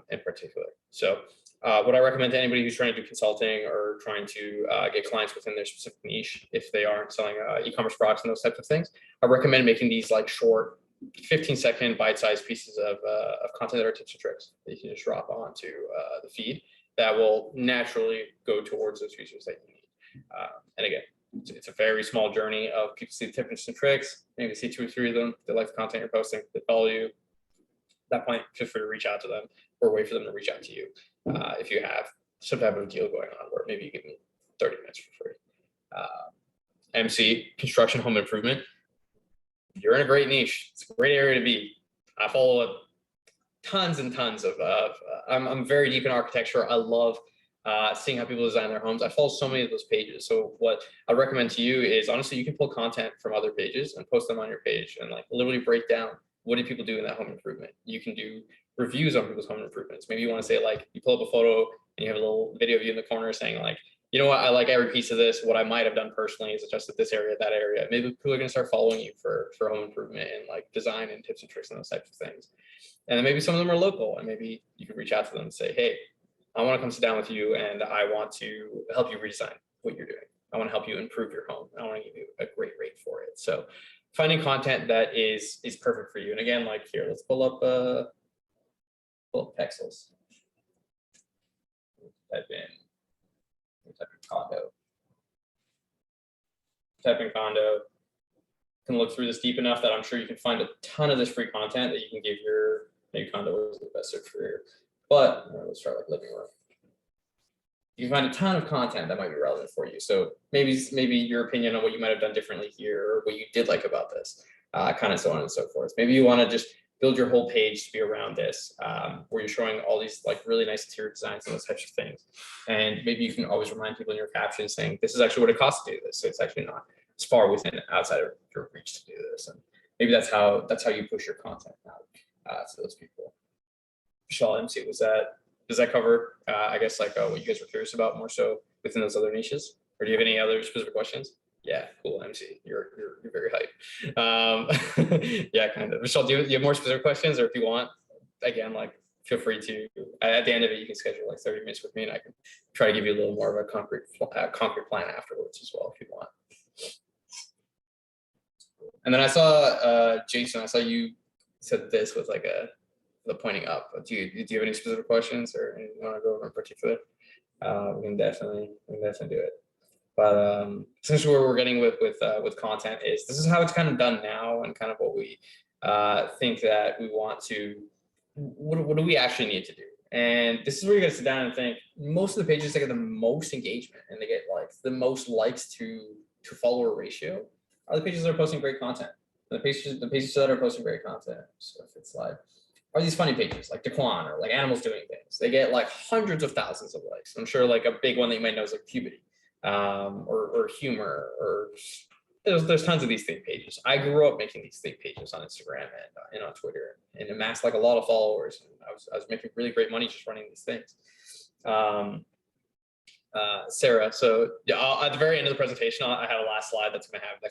in particular. So what I recommend to anybody who's trying to do consulting or trying to get clients within their specific niche, if they aren't selling e-commerce products and those types of things, I recommend making these like short 15-second bite-sized pieces of content that are tips and tricks that you can just drop onto the feed that will naturally go towards those users that you need. And again, it's a very small journey of people see the tips and tricks, maybe see 2 or 3 of them, they like the content you're posting, they follow you. At that point, feel free to reach out to them or wait for them to reach out to you if you have some type of deal going on where maybe you give them 30 minutes for free. MC, construction, home improvement. You're in a great niche. It's a great area to be. I follow tons and tons of, I'm very deep in architecture. I love seeing how people design their homes. I follow so many of those pages. So what I recommend to you is, honestly, you can pull content from other pages and post them on your page and like literally break down what do people do in that home improvement. You can do reviews on people's home improvements. Maybe you want to say like, you pull up a photo and you have a little video of you in the corner saying like, you know what, I like every piece of this. What I might have done personally is adjusted this area, that area. Maybe people are going to start following you for home improvement and like design and tips and tricks and those types of things. And then maybe some of them are local, and maybe you can reach out to them and say, hey, I want to come sit down with you and I want to help you redesign what you're doing. I want to help you improve your home. I want to give you a great rate for it. So finding content that is perfect for you. And again, like here, let's pull up Pexels. Type in condo. Type in condo. Can look through this deep enough that I'm sure you can find a ton of this free content that you can give your maybe condo is the best search for your. But let's try like living room. You can find a ton of content that might be relevant for you. So maybe your opinion on what you might have done differently here, or what you did like about this, kind of so on and so forth. Maybe you want to just build your whole page to be around this, where you're showing all these like really nice interior designs and those types of things. And maybe you can always remind people in your captions saying, this is actually what it costs to do this. So it's actually not as far within outside of your reach to do this. And maybe that's how you push your content out to those people. Vishal, MC, does that cover, I guess, like what you guys were curious about more so within those other niches? Or do you have any other specific questions? Yeah, cool, MC. You're very hype. Yeah, kind of. Michelle, do you have more specific questions, or if you want, again, like feel free to. At the end of it, you can schedule like 30 minutes with me, and I can try to give you a little more of a concrete plan afterwards as well, if you want. And then I saw Jason. I saw you said this with like the pointing up. Do you have any specific questions or anything you want to go over in particular? We can definitely do it. But essentially what we're getting with content is this is how it's kind of done now, and kind of what we think that we want to, what do we actually need to do? And this is where you got to sit down and think. Most of the pages that get the most engagement and they get like the most likes to follower ratio are the pages that are posting great content. The pages that are posting great content. So if it's like, are these funny pages like Daquan or like animals doing things? They get like hundreds of thousands of likes. I'm sure like a big one that you might know is like puberty. Or humor, or there's tons of these thing pages. I grew up making these thing pages on Instagram and on Twitter, and amassed like a lot of followers. And I was making really great money just running these things. Sarah, so yeah, at the very end of the presentation, I have a last slide that's going to have the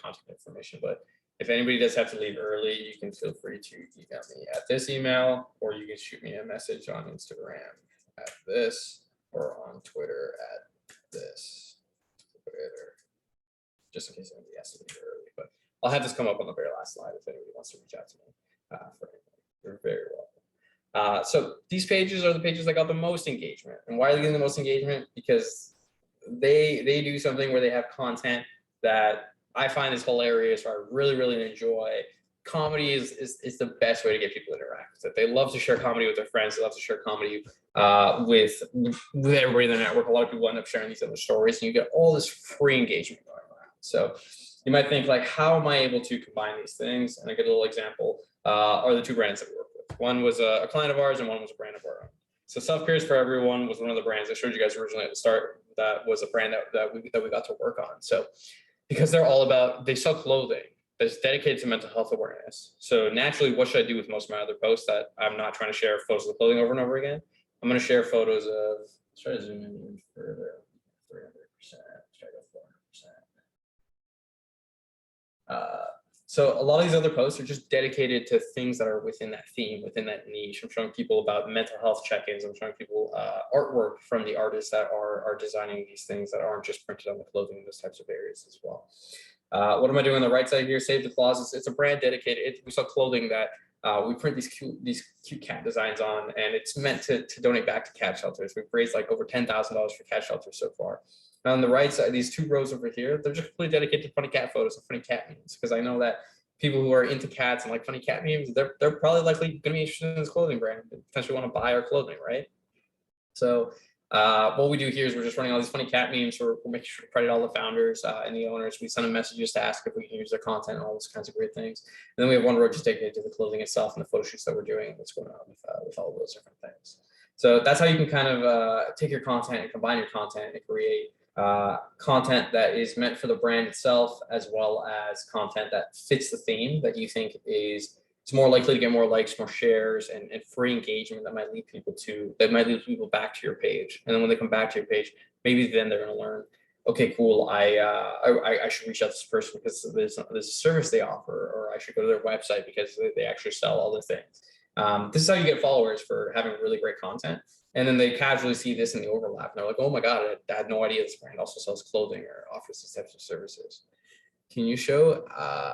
contact information. But if anybody does have to leave early, you can feel free to email me at this email, or you can shoot me a message on Instagram at this, or on Twitter at this, just in case anybody has to leave early. But I'll have this come up on the very last slide if anybody wants to reach out to me for anything. You're very welcome. So these pages are the pages that got the most engagement. And why are they getting the most engagement? Because they do something where they have content that I find is hilarious, or I really enjoy. Comedy is the best way to get people to interact with it. They love to share comedy with their friends. They love to share comedy with everybody in the network. A lot of people end up sharing these other stories, and you get all this free engagement going around. So you might think like, how am I able to combine these things? And a good little example are the two brands that we work with. One was a client of ours, and one was a brand of our own. So Self Care is for Everyone was one of the brands I showed you guys originally at the start. That was a brand that we got to work on. So because they're all about, they sell clothing that's dedicated to mental health awareness. So naturally, what should I do with most of my other posts that I'm not trying to share photos of the clothing over and over again? I'm going to share photos of, let's try to zoom in even further, 300%, let's try to go 400%. So a lot of these other posts are just dedicated to things that are within that theme, within that niche. I'm showing people about mental health check-ins. I'm showing people artwork from the artists that are designing these things that aren't just printed on the clothing, those types of areas as well. What am I doing on the right side here? Save the Closets. It's a brand dedicated. We sell clothing that we print these cute cat designs on, and it's meant to donate back to cat shelters. We've raised like over $10,000 for cat shelters so far. And on the right side, these two rows over here, they're just completely dedicated to funny cat photos and funny cat memes, because I know that people who are into cats and like funny cat memes, they're probably likely going to be interested in this clothing brand and potentially want to buy our clothing, right? So what we do here is we're just running all these funny cat memes. We're making sure to credit all the founders and the owners. We send them messages to ask if we can use their content and all those kinds of great things. And then we have one row just dedicated to the clothing itself and the photo shoots that we're doing and what's going on with all of those different things. So that's how you can kind of take your content and combine your content and create content that is meant for the brand itself, as well as content that fits the theme that you think is it's more likely to get more likes, more shares, and free engagement that might lead people back to your page. And then when they come back to your page, maybe then they're going to learn, okay, cool, I should reach out to this person because there's a service they offer, or I should go to their website because they actually sell all the things. This is how you get followers for having really great content. And then they casually see this in the overlap, and they're like, oh my God, I had no idea this brand also sells clothing or offers these types of services. Can you show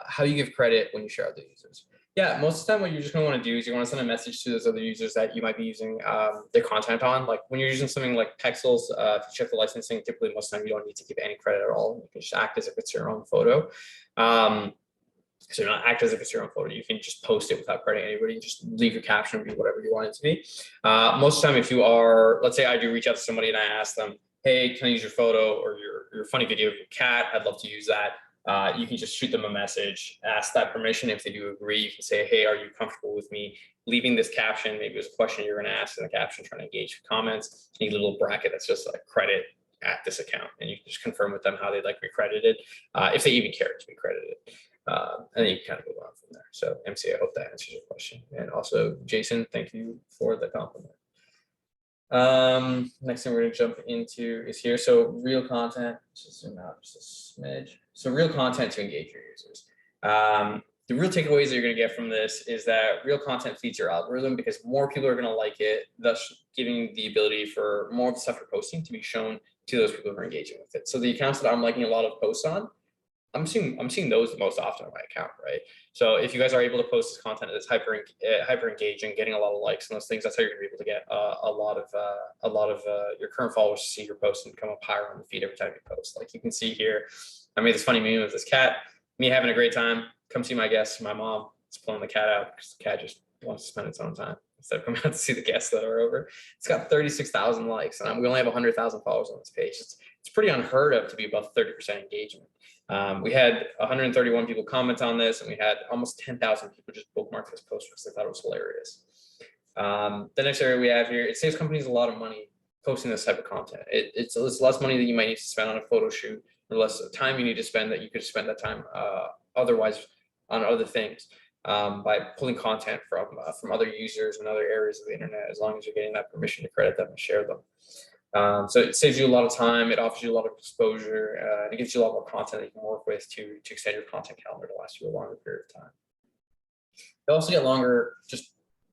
how you give credit when you share other users? Yeah, most of the time what you're just going to want to do is you want to send a message to those other users that you might be using their content on. Like when you're using something like Pexels, if you check the licensing, typically most of the time you don't need to give any credit at all. You can just act as if it's your own photo. So not act as if it's your own photo. You can just post it without crediting anybody. Just leave your caption or do whatever you want it to be. Most of the time, if you are, let's say I do reach out to somebody and I ask them, hey, can I use your photo or your funny video of your cat? I'd love to use that. You can just shoot them a message, ask that permission. If they do agree, you can say, hey, are you comfortable with me leaving this caption? Maybe it's a question you're going to ask in the caption, trying to engage comments. You need a little bracket that's just like credit at this account, and you can just confirm with them how they'd like to be credited, if they even care to be credited. And then you can kind of move on from there. So MC, I hope that answers your question. And also, Jason, thank you for the compliment. Next thing we're gonna jump into is here. So real content, just zoom out just a smidge. So real content to engage your users. The real takeaways that you're gonna get from this is that real content feeds your algorithm because more people are gonna like it, thus giving the ability for more of the stuff you're posting to be shown to those people who are engaging with it. So the accounts that I'm liking a lot of posts on, I'm seeing those the most often on my account, right? So if you guys are able to post this content that's hyper engaging, getting a lot of likes and those things, that's how you're gonna be able to get a lot of your current followers to see your post and come up higher on the feed every time you post. Like you can see here, I made this funny meme of this cat, me having a great time. Come see my guests. My mom is pulling the cat out because the cat just wants to spend its own time instead of coming out to see the guests that are over. It's got 36,000 likes, and we only have 100,000 followers on this page. It's pretty unheard of to be above 30% engagement. We had 131 people comment on this, and we had almost 10,000 people just bookmark this post because they thought it was hilarious. The next area we have here, it saves companies a lot of money posting this type of content. It's less money that you might need to spend on a photo shoot, or less time you need to spend that you could spend that time otherwise on other things by pulling content from other users and other areas of the internet, as long as you're getting that permission to credit them and share them. So it saves you a lot of time, it offers you a lot of exposure, and it gives you a lot more content that you can work with to extend your content calendar to last you a longer period of time. You also get longer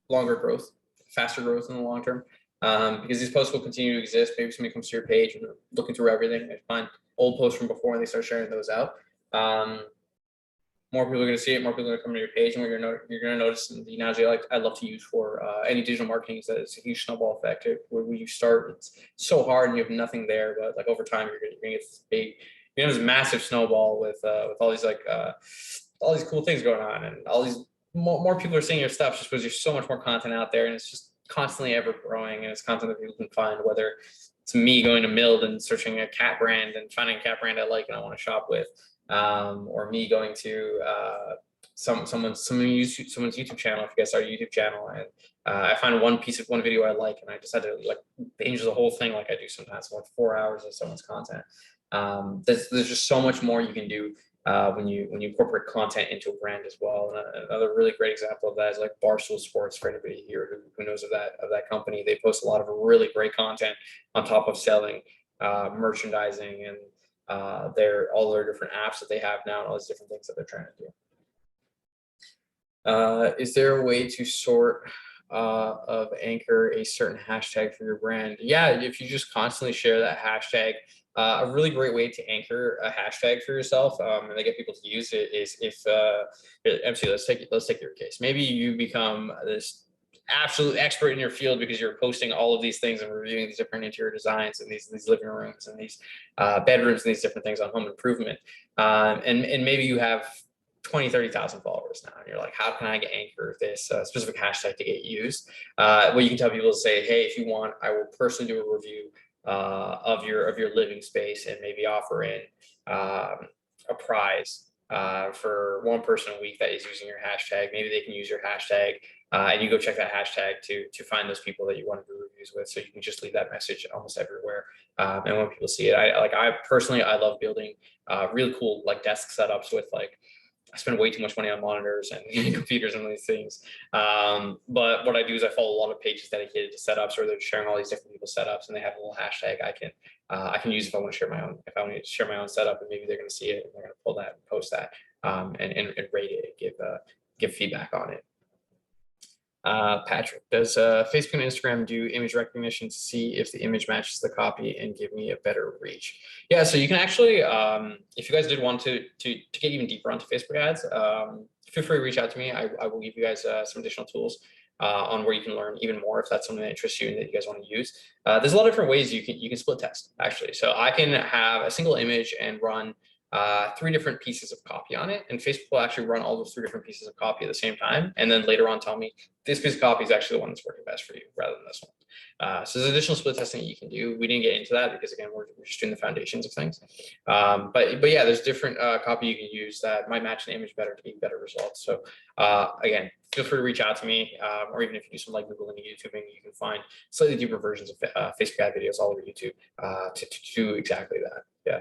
growth, faster growth in the long term, because these posts will continue to exist. Maybe somebody comes to your page and they're looking through everything, they find old posts from before and they start sharing those out. More people are going to see it, more people are going to come to your page, and what you're going to notice, and the analogy I love to use for any digital marketing is that it's a huge snowball effect. When you start, it's so hard and you have nothing there, but like over time, you're going to get this big, this massive snowball with all these all these cool things going on, and all these more people are seeing your stuff just because there's so much more content out there, and it's just constantly ever growing, and it's content that people can find, whether it's me going to Mild and searching a cat brand and finding a cat brand I like and I want to shop with. Or me going to someone's YouTube channel. If you guys start a YouTube channel and I find one video I like, and I decide to like binge the whole thing like I do sometimes, like 4 hours of someone's content. There's just so much more you can do when you incorporate content into a brand as well. And another really great example of that is like Barstool Sports. For anybody here who knows of that company, they post a lot of really great content on top of selling merchandising and all their different apps that they have now, and all these different things that they're trying to do. Is there a way to sort of anchor a certain hashtag for your brand? Yeah, if you just constantly share that hashtag, a really great way to anchor a hashtag for yourself and they get people to use it is if MC, let's take your case. Maybe you become this absolute expert in your field because you're posting all of these things and reviewing these different interior designs and these living rooms and these bedrooms and these different things on home improvement. And maybe you have 30,000 followers now, and you're like, how can I anchor this specific hashtag to get used? Well, you can tell people to say, hey, if you want, I will personally do a review of your living space and maybe offer in a prize for one person a week that is using your hashtag. Maybe they can use your hashtag and you go check that hashtag to find those people that you want to do reviews with. So you can just leave that message almost everywhere. And when people see it, I personally love building really cool like desk setups with like, I spend way too much money on monitors and computers and these things. But what I do is I follow a lot of pages dedicated to setups, or they're sharing all these different people's setups, and they have a little hashtag I can use if I want to share my own. If I want to share my own setup, and maybe they're going to see it and they're going to pull that and post that and rate it, give feedback on it. Patrick, does Facebook and Instagram do image recognition to see if the image matches the copy and give me a better reach? Yeah, so you can actually, if you guys did want to get even deeper onto Facebook ads, feel free to reach out to me. I will give you guys some additional tools on where you can learn even more if that's something that interests you and that you guys want to use. There's a lot of different ways you can split test actually. So I can have a single image and run 3 different pieces of copy on it, and Facebook will actually run all those 3 different pieces of copy at the same time, and then later on tell me this piece of copy is actually the one that's working best for you rather than this one. So there's additional split testing that you can do. We didn't get into that because again we're just doing the foundations of things, but yeah, there's different copy you can use that might match an image better to get better results. So again, feel free to reach out to me, or even if you do some like Googling and YouTubing, you can find slightly deeper versions of Facebook ad videos all over YouTube to do exactly that. Yeah.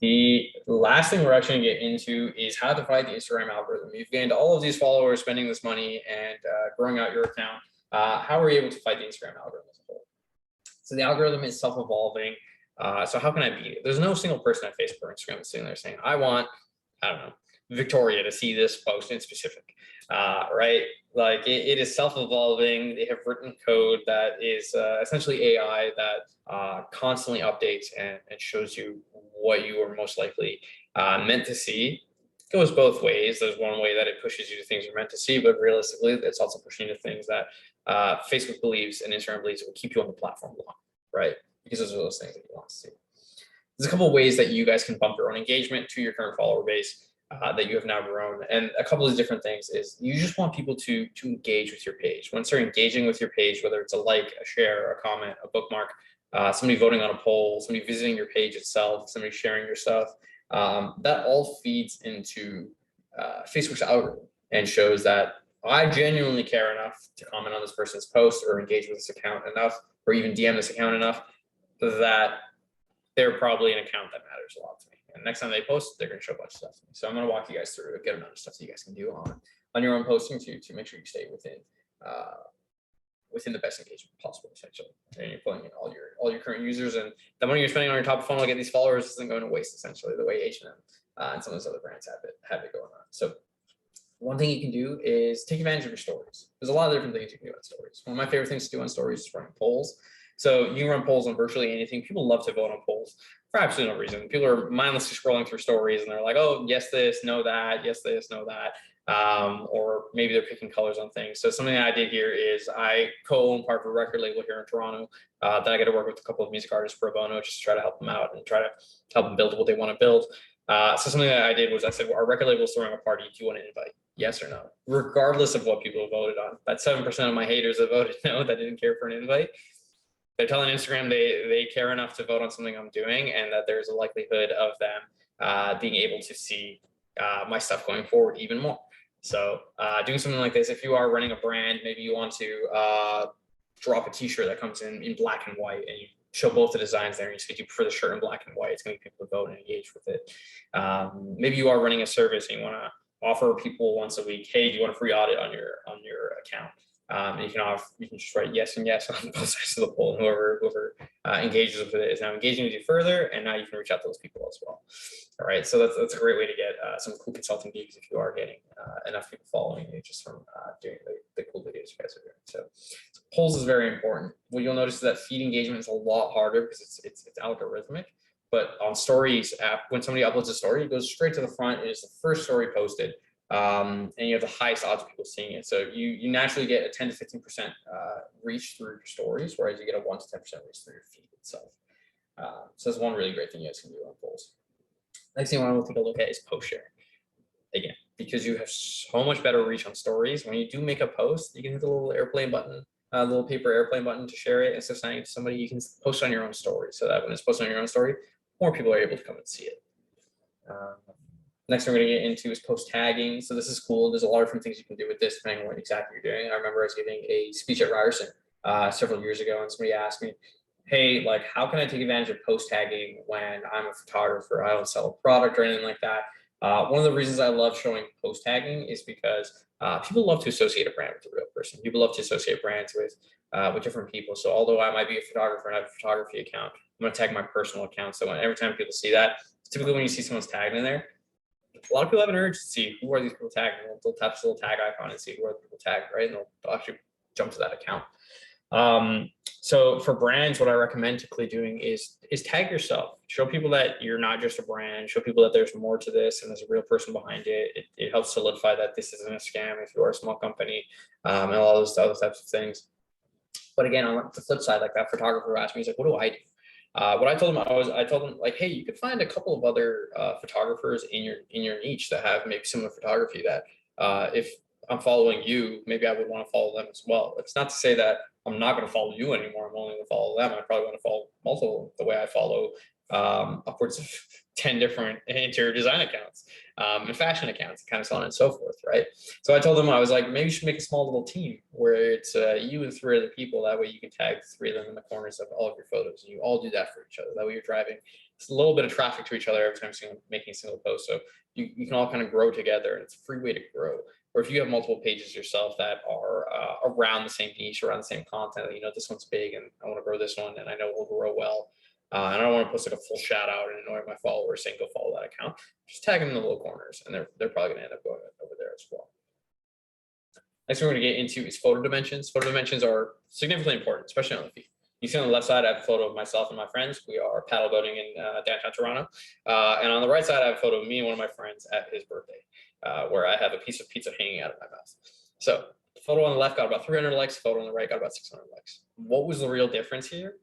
The last thing we're actually going to get into is how to fight the Instagram algorithm. You've gained all of these followers, spending this money, and growing out your account. how are we able to fight the Instagram algorithm as a whole? So the algorithm is self-evolving. So how can I beat it? There's no single person at Facebook or Instagram that's sitting there saying, I don't know, Victoria to see this post in specific, right? Like it is self-evolving. They have written code that is essentially AI that constantly updates and shows you what you are most likely meant to see. It goes both ways. There's one way that it pushes you to things you're meant to see, but realistically, it's also pushing you to things that Facebook believes and Instagram believes will keep you on the platform long, right? Because those are those things that you want to see. There's a couple of ways that you guys can bump your own engagement to your current follower base that you have now grown. And a couple of different things is you just want people to engage with your page. Once they're engaging with your page, whether it's a like, a share, a comment, a bookmark, somebody voting on a poll, somebody visiting your page itself, somebody sharing your stuff, that all feeds into Facebook's algorithm and shows that I genuinely care enough to comment on this person's post or engage with this account enough, or even DM this account enough that they're probably an account that matters a lot to me. And next time they post, they're going to show a bunch of stuff to me. So I'm going to walk you guys through a good amount of stuff that you guys can do on your own posting to make sure you stay within the best engagement possible, essentially. And you're pulling in all your current users, and the money you're spending on your top of funnel to get these followers isn't going to waste, essentially, the way H&M and some of those other brands have it going on. So one thing you can do is take advantage of your stories. There's a lot of different things you can do on stories. One of my favorite things to do on stories is running polls. So you can run polls on virtually anything. People love to vote on polls for absolutely no reason. People are mindlessly scrolling through stories and they're like, oh, yes, this, no, that, yes, this, no, that. Or maybe they're picking colors on things. So something that I did here is I co-own part of a record label here in Toronto that I get to work with a couple of music artists pro bono just to try to help them out and try to help them build what they want to build. So something that I did was I said, well, our record label is throwing a party. Do you want to invite? Yes or no? Regardless of what people voted on. That 7% of my haters that voted no, that didn't care for an invite. They're telling Instagram they care enough to vote on something I'm doing and that there's a likelihood of them being able to see my stuff going forward even more. So doing something like this, if you are running a brand, maybe you want to drop a t-shirt that comes in black and white and you show both the designs there and you say you prefer the shirt in black and white, it's going to get people to vote and engage with it. Maybe you are running a service and you want to offer people once a week, hey, do you want a free audit on your account? And you can just write yes and yes on both sides of the poll, and whoever engages with it is now engaging with you further, and now you can reach out to those people as well. All right, so that's a great way to get some cool consulting gigs if you are getting enough people following you just from doing the cool videos you guys are doing. So polls is very important. What you'll notice is that feed engagement is a lot harder because it's algorithmic. But on stories app, when somebody uploads a story, it goes straight to the front. It is the first story posted. And you have the highest odds of people seeing it. So you naturally get a 10 to 15% reach through your stories, whereas you get a 1 to 10% reach through your feed itself. So that's one really great thing you guys can do on polls. Next thing I want to take a look at is post sharing. Again, because you have so much better reach on stories, when you do make a post, you can hit the little airplane button, little paper airplane button to share it. Instead of sending it to somebody, you can post on your own story so that when it's posted on your own story, more people are able to come and see it. Next thing we're going to get into is post tagging. So this is cool. There's a lot of different things you can do with this depending on what exactly you're doing. I remember I was giving a speech at Ryerson several years ago, and somebody asked me, hey, like, how can I take advantage of post tagging when I'm a photographer? I don't sell a product or anything like that. One of the reasons I love showing post tagging is because people love to associate a brand with a real person. People love to associate brands with different people. So although I might be a photographer and I have a photography account, I'm going to tag my personal account. So every time people see that, typically when you see someone's tagged in there, a lot of people have an urge to see who are these people tagged. They'll tap this little tag icon and see who are the people tagged, right? And they'll actually jump to that account. So for brands, what I recommend typically doing is tag yourself. Show people that you're not just a brand. Show people that there's more to this and there's a real person behind it. It helps solidify that this isn't a scam if you are a small company, and all those other types of things. But again, on the flip side, like that photographer asked me, he's like, what do I do? What I told him, I told him like, hey, you could find a couple of other photographers in your niche that have maybe similar photography that if I'm following you, maybe I would want to follow them as well. It's not to say that I'm not going to follow you anymore. I'm only going to follow them. I probably want to follow multiple the way I follow upwards of 10 different interior design accounts and fashion accounts, kind of so on and so forth, right? So I told them, I was like, maybe you should make a small little team where it's you and 3 other people. That way you can tag 3 of them in the corners of all of your photos, and you all do that for each other. That way you're driving a little bit of traffic to each other every time you're making a single post. So you can all kind of grow together, and it's a free way to grow. or if you have multiple pages yourself that are around the same niche, around the same content, this one's big and I want to grow this one and I know it will grow well. And I don't want to post like a full shout out and annoy my followers saying go follow that account. Just tag them in the little corners and they're probably going to end up going over there as well. Next thing we're going to get into is photo dimensions. Photo dimensions are significantly important, especially on the feed. You see on the left side, I have a photo of myself and my friends. We are paddle boating in downtown Toronto. And on the right side, I have a photo of me and one of my friends at his birthday, where I have a piece of pizza hanging out of my mouth. So the photo on the left got about 300 likes. The photo on the right got about 600 likes. What was the real difference here?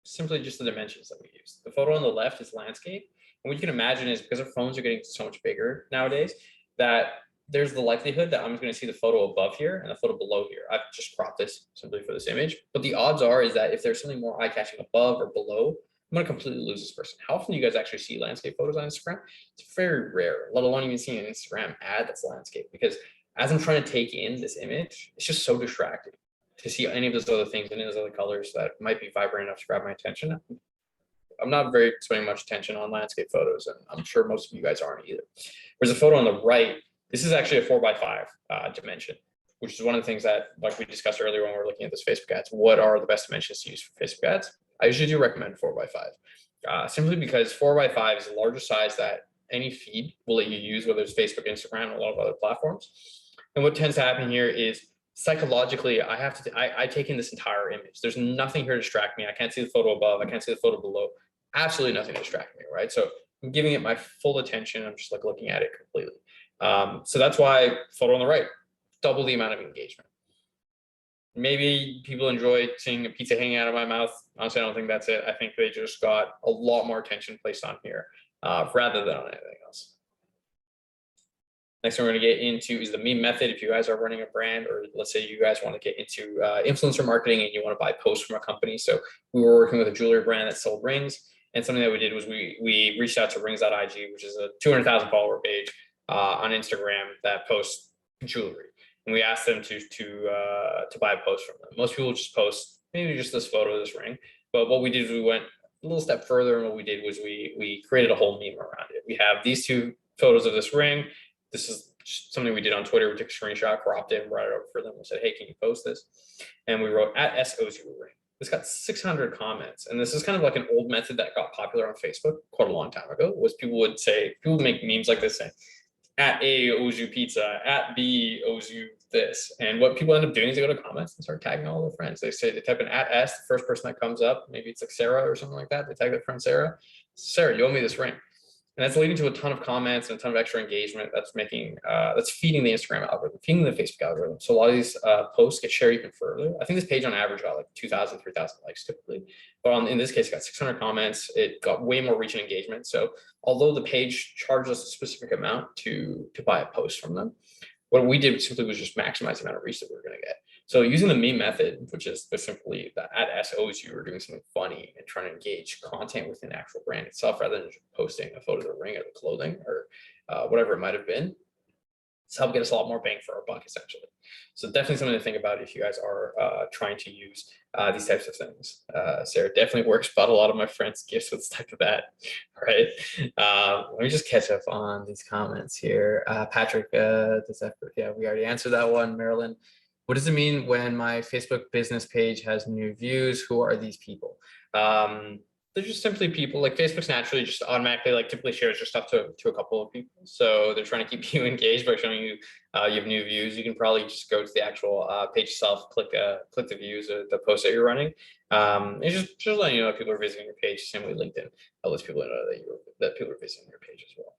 Simply just the dimensions that we used. The photo on the left is landscape. And what you can imagine is because our phones are getting so much bigger nowadays, that there's the likelihood that I'm going to see the photo above here and the photo below here. I've just cropped this simply for this image. But the odds are is that if there's something more eye-catching above or below, I'm going to completely lose this person. How often do you guys actually see landscape photos on Instagram? It's very rare, let alone even seeing an Instagram ad that's landscape. Because as I'm trying to take in this image, it's just so distracting to see any of those other things, any of those other colors that might be vibrant enough to grab my attention. I'm not very spending much attention on landscape photos, and I'm sure most of you guys aren't either. There's a photo on the right. This is actually a 4x5 dimension, which is one of the things that, like we discussed earlier when we were looking at this Facebook ads, what are the best dimensions to use for Facebook ads? I usually do recommend 4x5, simply because 4x5 is the largest size that any feed will let you use, whether it's Facebook, Instagram, and a lot of other platforms. And what tends to happen here is psychologically, I take in this entire image. There's nothing here to distract me. I can't see the photo above. I can't see the photo below. Absolutely nothing to distract me, right? So I'm giving it my full attention. I'm just like looking at it completely. So that's why photo on the right, double the amount of engagement. Maybe people enjoy seeing a pizza hanging out of my mouth. Honestly, I don't think that's it. I think they just got a lot more attention placed on here rather than on anything else. Next thing we're going to get into is the meme method. If you guys are running a brand, or let's say you guys want to get into influencer marketing and you want to buy posts from a company. So we were working with a jewelry brand that sold rings. And something that we did was we reached out to rings.ig, which is a 200,000 follower page on Instagram that posts jewelry. And we asked them to buy a post from them. Most people just post maybe just this photo of this ring. But what we did is we went a little step further. And what we did was we created a whole meme around it. We have these two photos of this ring. This is something we did on Twitter. We took a screenshot, cropped it, and brought it over for them. We said, hey, can you post this? And we wrote at SOZU ring. This got 600 comments. And this is kind of like an old method that got popular on Facebook quite a long time ago, was people would make memes like this saying, at A owes you pizza, at B owes you this. And what people end up doing is they go to comments and start tagging all their friends. They type in at S, the first person that comes up, maybe it's like Sarah or something like that. They tag their friend Sarah. Sarah, you owe me this ring. And that's leading to a ton of comments and a ton of extra engagement. That's that's feeding the Instagram algorithm, feeding the Facebook algorithm. So a lot of these posts get shared even further. I think this page on average got like 2,000, 3,000 likes typically. But in this case, it got 600 comments. It got way more reach and engagement. So although the page charged us a specific amount to buy a post from them, what we did simply was just maximize the amount of reach that we were going to get. So using the meme method, which is simply the at SOs, you were doing something funny and trying to engage content within the actual brand itself, rather than just posting a photo of the ring or the clothing or whatever it might have been. It's helped get us a lot more bang for our buck, essentially. So definitely something to think about if you guys are trying to use these types of things. Sarah definitely works, but a lot of my friends' gifts with stuff of that, right? Let me just catch up on these comments here. Patrick, yeah, we already answered that one. Marilyn, what does it mean when my Facebook business page has new views? Who are these people? They're just simply people. Like Facebook's naturally just automatically typically shares your stuff to a couple of people. So they're trying to keep you engaged by showing you you have new views. You can probably just go to the actual page itself, click the views of the post that you're running. It's just letting you know if people are visiting your page. Same way LinkedIn lets people know that people are visiting your page as well.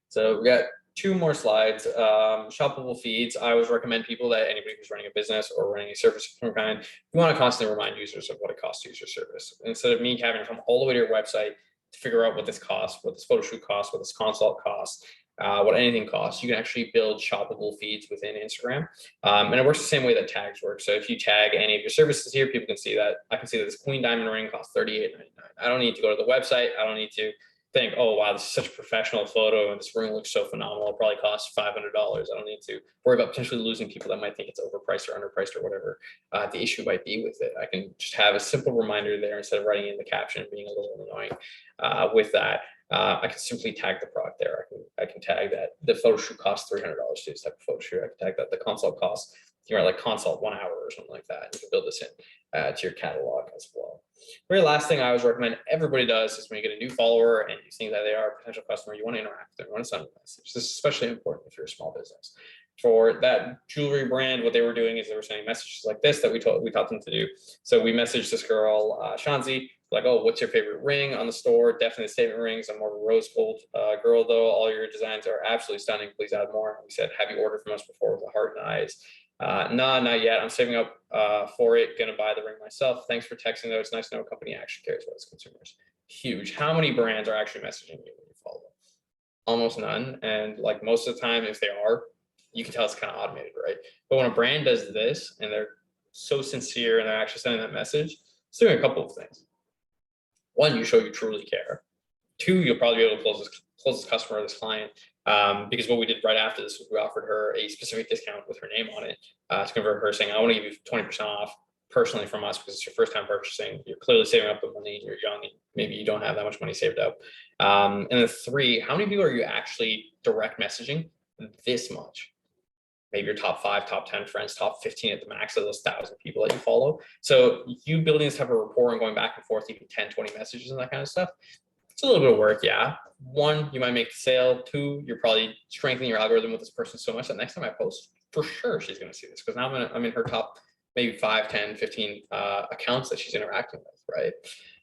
So we got two more slides. Shoppable feeds. I always recommend people that anybody who's running a business or running a service of some kind, you want to constantly remind users of what it costs to use your service. Instead of me having to come all the way to your website to figure out what this costs, what this photo shoot costs, what this consult costs, what anything costs, you can actually build shoppable feeds within Instagram. And it works the same way that tags work. So if you tag any of your services here, people can see that. I can see that this Queen Diamond ring costs $38.99. I don't need to go to the website. I don't need to think, oh, wow, this is such a professional photo and this ring looks so phenomenal. It probably costs $500. I don't need to worry about potentially losing people that might think it's overpriced or underpriced or whatever the issue might be with it. I can just have a simple reminder there instead of writing in the caption and being a little annoying with that. I can simply tag the product there. I can tag that the photo shoot costs $300 to do this type of photo shoot. I can tag that the consult costs, like consult 1 hour or something like that. You can build this in to your catalog as well. Very last thing I always recommend everybody does is when you get a new follower and you think that they are a potential customer, you want to interact with them, you want to send them a message. This is especially important if you're a small business. For that jewelry brand, what they were doing is they were sending messages like this that we taught them to do. So we messaged this girl, Shanzi, like, oh, what's your favorite ring on the store? Definitely statement rings. I'm more of a rose gold girl, though. All your designs are absolutely stunning. Please add more. We said, have you ordered from us before with a heart and eyes? No, not yet. I'm saving up for it. Gonna buy the ring myself. Thanks for texting, though. It's nice to know a company actually cares about its consumers. Huge. How many brands are actually messaging you when you follow them? Almost none. And like most of the time, if they are, you can tell it's kind of automated, right? But when a brand does this and they're so sincere and they're actually sending that message, it's doing a couple of things. One, you show you truly care. Two, you'll probably be able to close this customer or this client. Because what we did right after this was we offered her a specific discount with her name on it to convert her, saying, I want to give you 20% off personally from us because it's your first time purchasing. You're clearly saving up the money. You're young and maybe you don't have that much money saved up. And then three, how many people are you actually direct messaging this much? Maybe your top 5, top 10 friends, top 15 at the max of those 1,000 people that you follow. So you building this type of rapport and going back and forth, even 10, 20 messages and that kind of stuff, it's a little bit of work, yeah. One, you might make the sale. Two, you're probably strengthening your algorithm with this person so much that next time I post, for sure she's going to see this because now I'm in her top maybe 5, 10, 15 accounts that she's interacting with, right?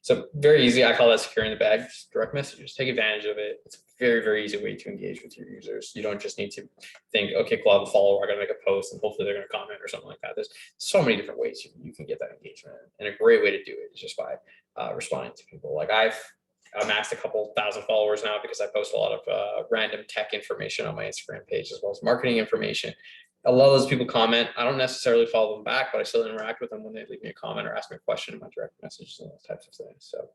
So very easy. I call that securing the bag. Just direct messages. Take advantage of it. It's a very, very easy way to engage with your users. You don't just need to think, okay, cool, I have a follower. I got to make a post and hopefully they're going to comment or something like that. There's so many different ways you can get that engagement. And a great way to do it is just by responding to people. Like I've amassed a couple thousand followers now because I post a lot of random tech information on my Instagram page as well as marketing information. A lot of those people comment. I don't necessarily follow them back, but I still interact with them when they leave me a comment or ask me a question in my direct messages and those types of things. So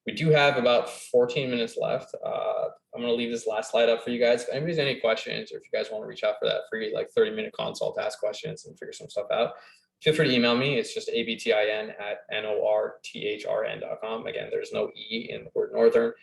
we do have about 14 minutes left. I'm going to leave this last slide up for you guys. If anybody's any questions or if you guys want to reach out for that free like 30-minute consult to ask questions and figure some stuff out, feel free to email me. It's just abtin@northrn.com. Again, there's no E in the word Northern.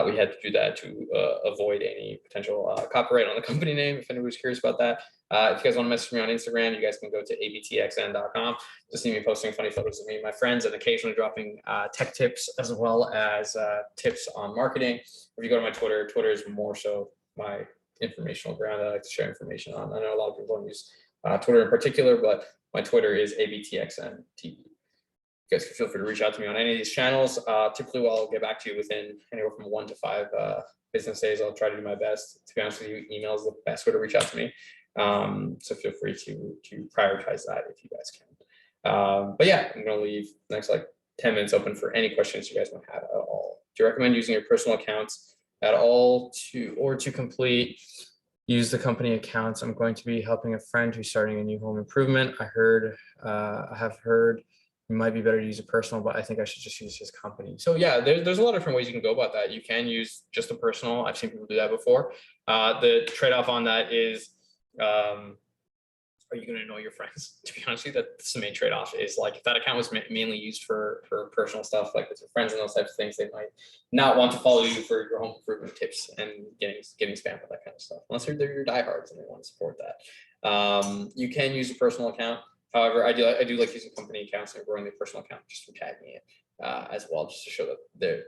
We had to do that to avoid any potential copyright on the company name, if anybody's curious about that. If you guys want to message me on Instagram, you guys can go to abtxn.com. Just see me posting funny photos of me and my friends and occasionally dropping tech tips as well as tips on marketing. If you go to my Twitter, Twitter is more so my informational ground that I like to share information on. I know a lot of people don't use Twitter in particular, but my Twitter is abtxntv. You guys can feel free to reach out to me on any of these channels. Typically, I'll get back to you within anywhere from 1 to 5 business days. I'll try to do my best. To be honest with you, email is the best way to reach out to me. So feel free to prioritize that if you guys can. But yeah, I'm going to leave the next like 10 minutes open for any questions you guys might have at all. Do you recommend using your personal accounts at all to complete? Use the company accounts. I'm going to be helping a friend who's starting a new home improvement. I have heard it might be better to use a personal, but I think I should just use his company. So yeah, there's a lot of different ways you can go about that. You can use just a personal. I've seen people do that before. The trade-off on that is, are you going to know your friends? To be honest with you, that's the main trade-off. Is like if that account was mainly used for personal stuff, like with your friends and those types of things, they might not want to follow you for your home improvement tips and getting spam with that kind of stuff, unless they're your diehards and they want to support that. You can use a personal account. However, I do like using company accounts and growing the personal account just for tagging it as well, just to show that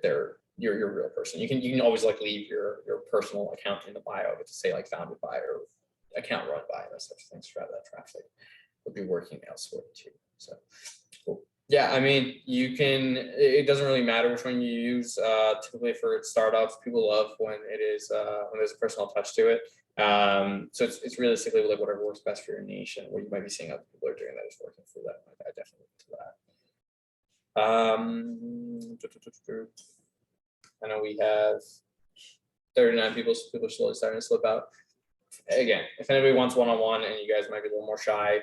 you're a real person. You can always like leave your personal account in the bio, but to say like founded by or account run by, those types of things to drive that traffic would be working elsewhere too. So cool. Yeah, I mean, it doesn't really matter which one you use. Typically for startups, people love when there's a personal touch to it. So it's realistically like whatever works best for your niche and what you might be seeing other people are doing that is working for them. I definitely look to that. I know we have 39 people, so people are slowly starting to slip out. Again, if anybody wants one-on-one and you guys might be a little more shy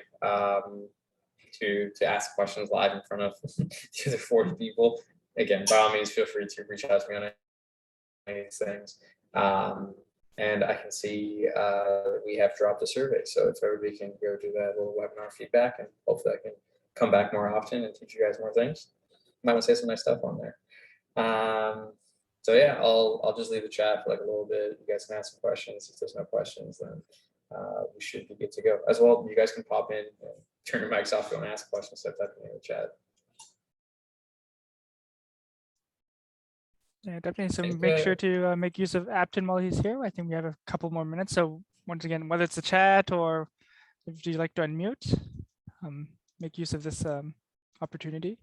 to ask questions live in front of the other 40 people, again, by all means, feel free to reach out to me on any of these things. And I can see we have dropped a survey. So if everybody can go do that little webinar feedback, and hopefully I can come back more often and teach you guys more things. Might want to say some nice stuff on there. So yeah, I'll just leave the chat for like a little bit. You guys can ask some questions. If there's no questions, then we should be good to go. As well, you guys can pop in and turn your mics off if you want to ask questions. So type in the chat. Yeah, definitely. So make sure to make use of Apton while he's here. I think we have a couple more minutes. So once again, whether it's a chat or if you'd like to unmute, make use of this opportunity.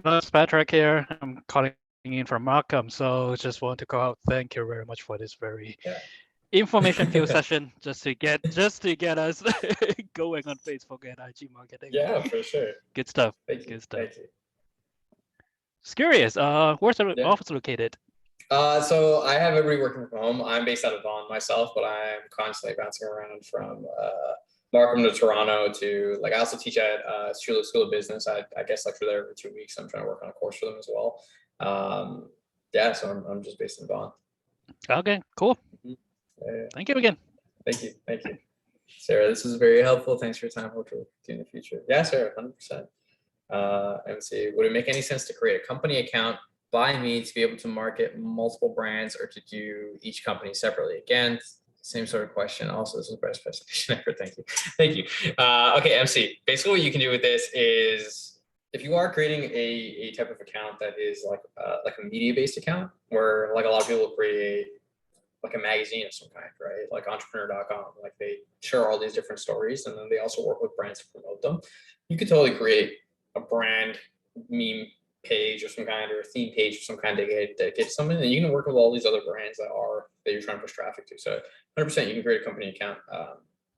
Hello, it's Patrick here. I'm calling in from Markham. So just want to call out. Thank you very much for this very information-filled session, just to get us going on Facebook and IG marketing. Yeah, for sure. Good stuff. Thank you. Good stuff. Thank you. Just curious, where's the office located? So I have everybody working from home. I'm based out of Vaughan myself, but I'm constantly bouncing around from Markham to Toronto to, like, I also teach at School of Business. I guess lecture there for 2 weeks. I'm trying to work on a course for them as well. Yeah, so I'm just based in Vaughan. Okay, cool. Thank you again. Thank you. Thank you. Sarah, this was very helpful. Thanks for your time. Hope to work with you in the future. Yeah, Sarah, 100%. MC, would it make any sense to create a company account by me to be able to market multiple brands, or to do each company separately? Again, same sort of question. Also, this is the best presentation ever. Thank you. Thank you. Okay, MC, basically what you can do with this is, if you are creating a type of account that is like a media-based account, where like a lot of people create like a magazine of some kind, right? Like entrepreneur.com, like they share all these different stories, and then they also work with brands to promote them. You could totally create a brand meme page of some kind, or a theme page of some kind to get something, and you can work with all these other brands that you're trying to push traffic to. So 100% you can create a company account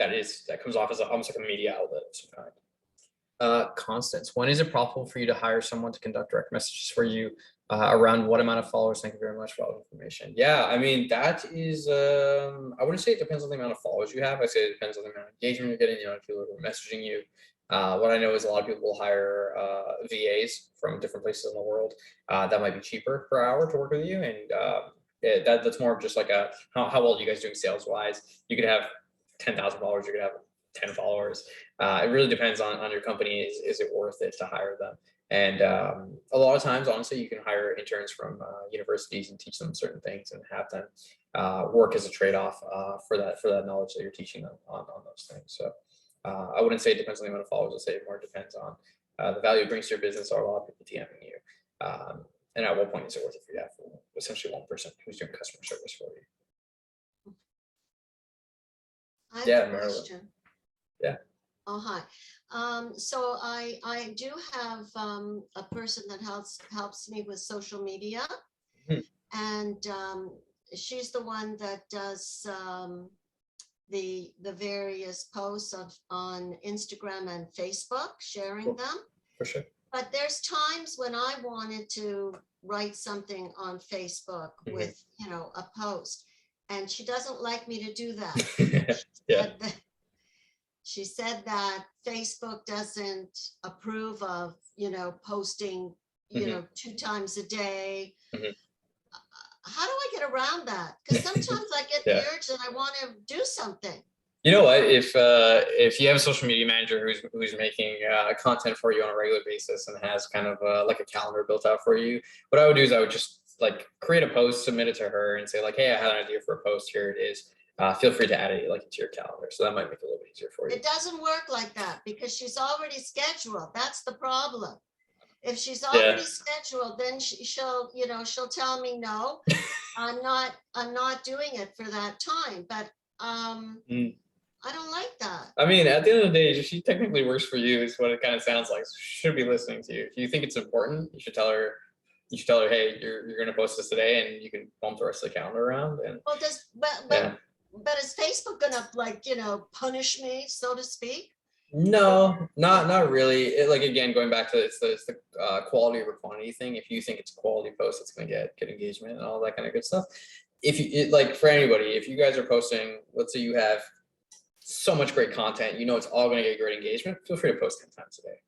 that comes off as almost like a media outlet of some kind. Constance, when is it profitable for you to hire someone to conduct direct messages for you? Around what amount of followers? Thank you very much for all the information. Yeah, I mean, that is, I wouldn't say it depends on the amount of followers you have. I say it depends on the amount of engagement you're getting, the amount of people who are messaging you. What I know is a lot of people will hire VAs from different places in the world. That might be cheaper per hour to work with you. And that's more of just like how well are you guys doing sales wise? You could have 10,000 followers, you could have 10 followers. It really depends on your company. Is it worth it to hire them? And a lot of times, honestly, you can hire interns from universities and teach them certain things and have them work as a trade-off for that knowledge that you're teaching them on those things. So I wouldn't say it depends on the amount of followers. I'd say it more depends on the value it brings to your business, or a lot of people DMing you. And at what point is it worth it for you? For essentially one person who's doing customer service for you. I have a question. Yeah. Oh, hi. So I do have a person that helps me with social media, and she's the one that does the various posts on Instagram and Facebook, sharing them. For sure. But there's times when I wanted to write something on Facebook with, a post, and she doesn't like me to do that. She said that Facebook doesn't approve of, posting, 2 times a day. How do I get around that? Because sometimes I get the urge that I want to do something. You know what? If you have a social media manager who's making content for you on a regular basis and has kind of like a calendar built out for you, what I would do is I would just like create a post, submit it to her, and say like, hey, I had an idea for a post. Here it is. Feel free to add it like into your calendar. So that might make it a little bit easier for you. It doesn't work like that because she's already scheduled. That's the problem. If she's already scheduled, then she'll tell me no, I'm not doing it for that time. But I don't like that. I mean, at the end of the day, she technically works for you, is what it kind of sounds like. So she should be listening to you. If you think it's important, you should tell her, hey, you're going to post this today, and you can bump the rest of the calendar around. And well, but is Facebook gonna punish me, so to speak? No, not really. Like, again, going back to it's the quality over quantity thing. If you think it's a quality post, it's going to get good engagement and all that kind of good stuff. If you like, for anybody, if you guys are posting, let's say you have so much great content, it's all going to get great engagement, feel free to post 10 times a day.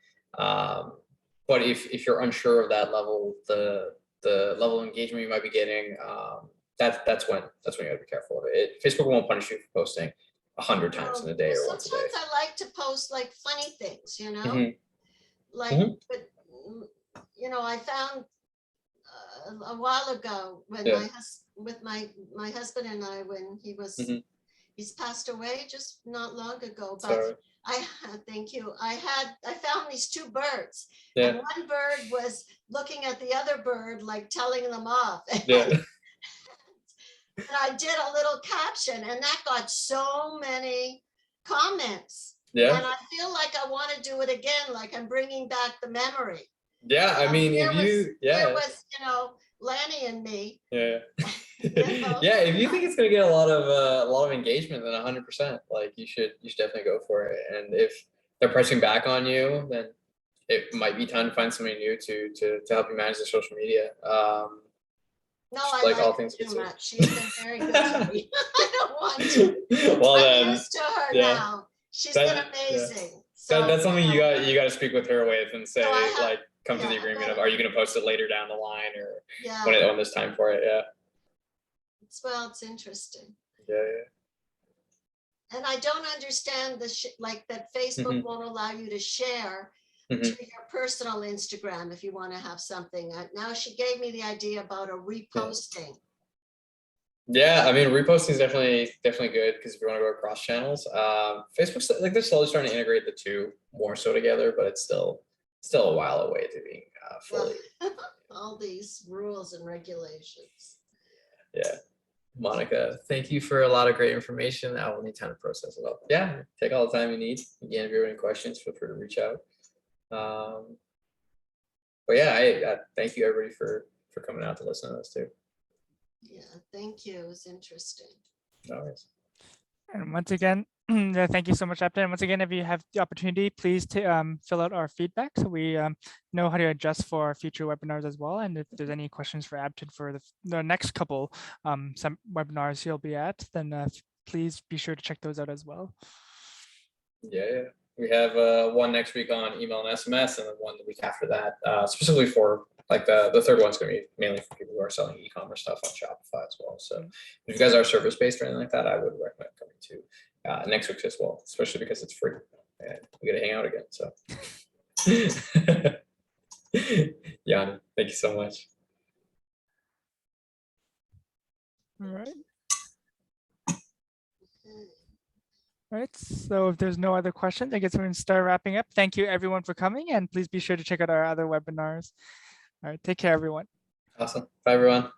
But if you're unsure of that level, the level of engagement you might be getting, that's when you got to be careful of it. Facebook won't punish you for posting. 100 times in a day or once a day. Sometimes I like to post like funny things, you know, Mhm. like, Mhm. but, you know, I found a while ago when Yeah. with my husband and I, when he was, Mhm. he's passed away just not long ago, but Sorry. thank you. I found these two birds, Yeah. and one bird was looking at the other bird, like telling them off. Yeah. And I did a little caption, and that got so many comments. Yeah. And I feel like I want to do it again, like I'm bringing back the memory. Yeah. I mean, Here if you, there was, you know, Lanny and me. yeah. You know? Yeah, if you think it's gonna get a lot of engagement, then 100%, like you should definitely go for it. And if they're pressing back on you, then it might be time to find somebody new to help you manage the social media. No, just I like all like her things too considered. much. She's been very good to me. I don't want to. Well I'm then, used to her yeah. now. She's That- been yeah. amazing. So that's something you know, got to speak with her with and say, So I have- like, come to the yeah, agreement of, are you going to post it later down the line or yeah, when there's time for it? Yeah. it's interesting. Yeah. Yeah. And I don't understand like that Facebook Mhm. won't allow you to share Mhm. to your personal Instagram if you want to have something. Now she gave me the idea about a reposting. Yeah, I mean, reposting is definitely good because if you want to go across channels, Facebook's like they're slowly starting to integrate the two more so together, but it's still a while away to being fully. All these rules and regulations. Yeah, Monica, thank you for a lot of great information. I will need time to process it all. Yeah, take all the time you need. Again, if you have any questions, feel free to reach out. But yeah, I thank you everybody for coming out to listen to this too. Yeah, thank you. It was interesting. No worries. And once again, thank you so much, Upton. And once again, if you have the opportunity, please fill out our feedback so we know how to adjust for our future webinars as well. And if there's any questions for Upton for the next couple some webinars he'll be at, then please be sure to check those out as well. Yeah. We have one next week on email and SMS, and then one the week after that, specifically for like the third one's going to be mainly for people who are selling e-commerce stuff on Shopify as well. So if you guys are service based or anything like that, I would recommend coming to next week's as well, especially because it's free and we get to hang out again. So, Jan, thank you so much. All right. All right, so if there's no other questions, I guess we're going to start wrapping up. Thank you everyone for coming, and please be sure to check out our other webinars. All right, take care, everyone. Awesome. Bye, everyone.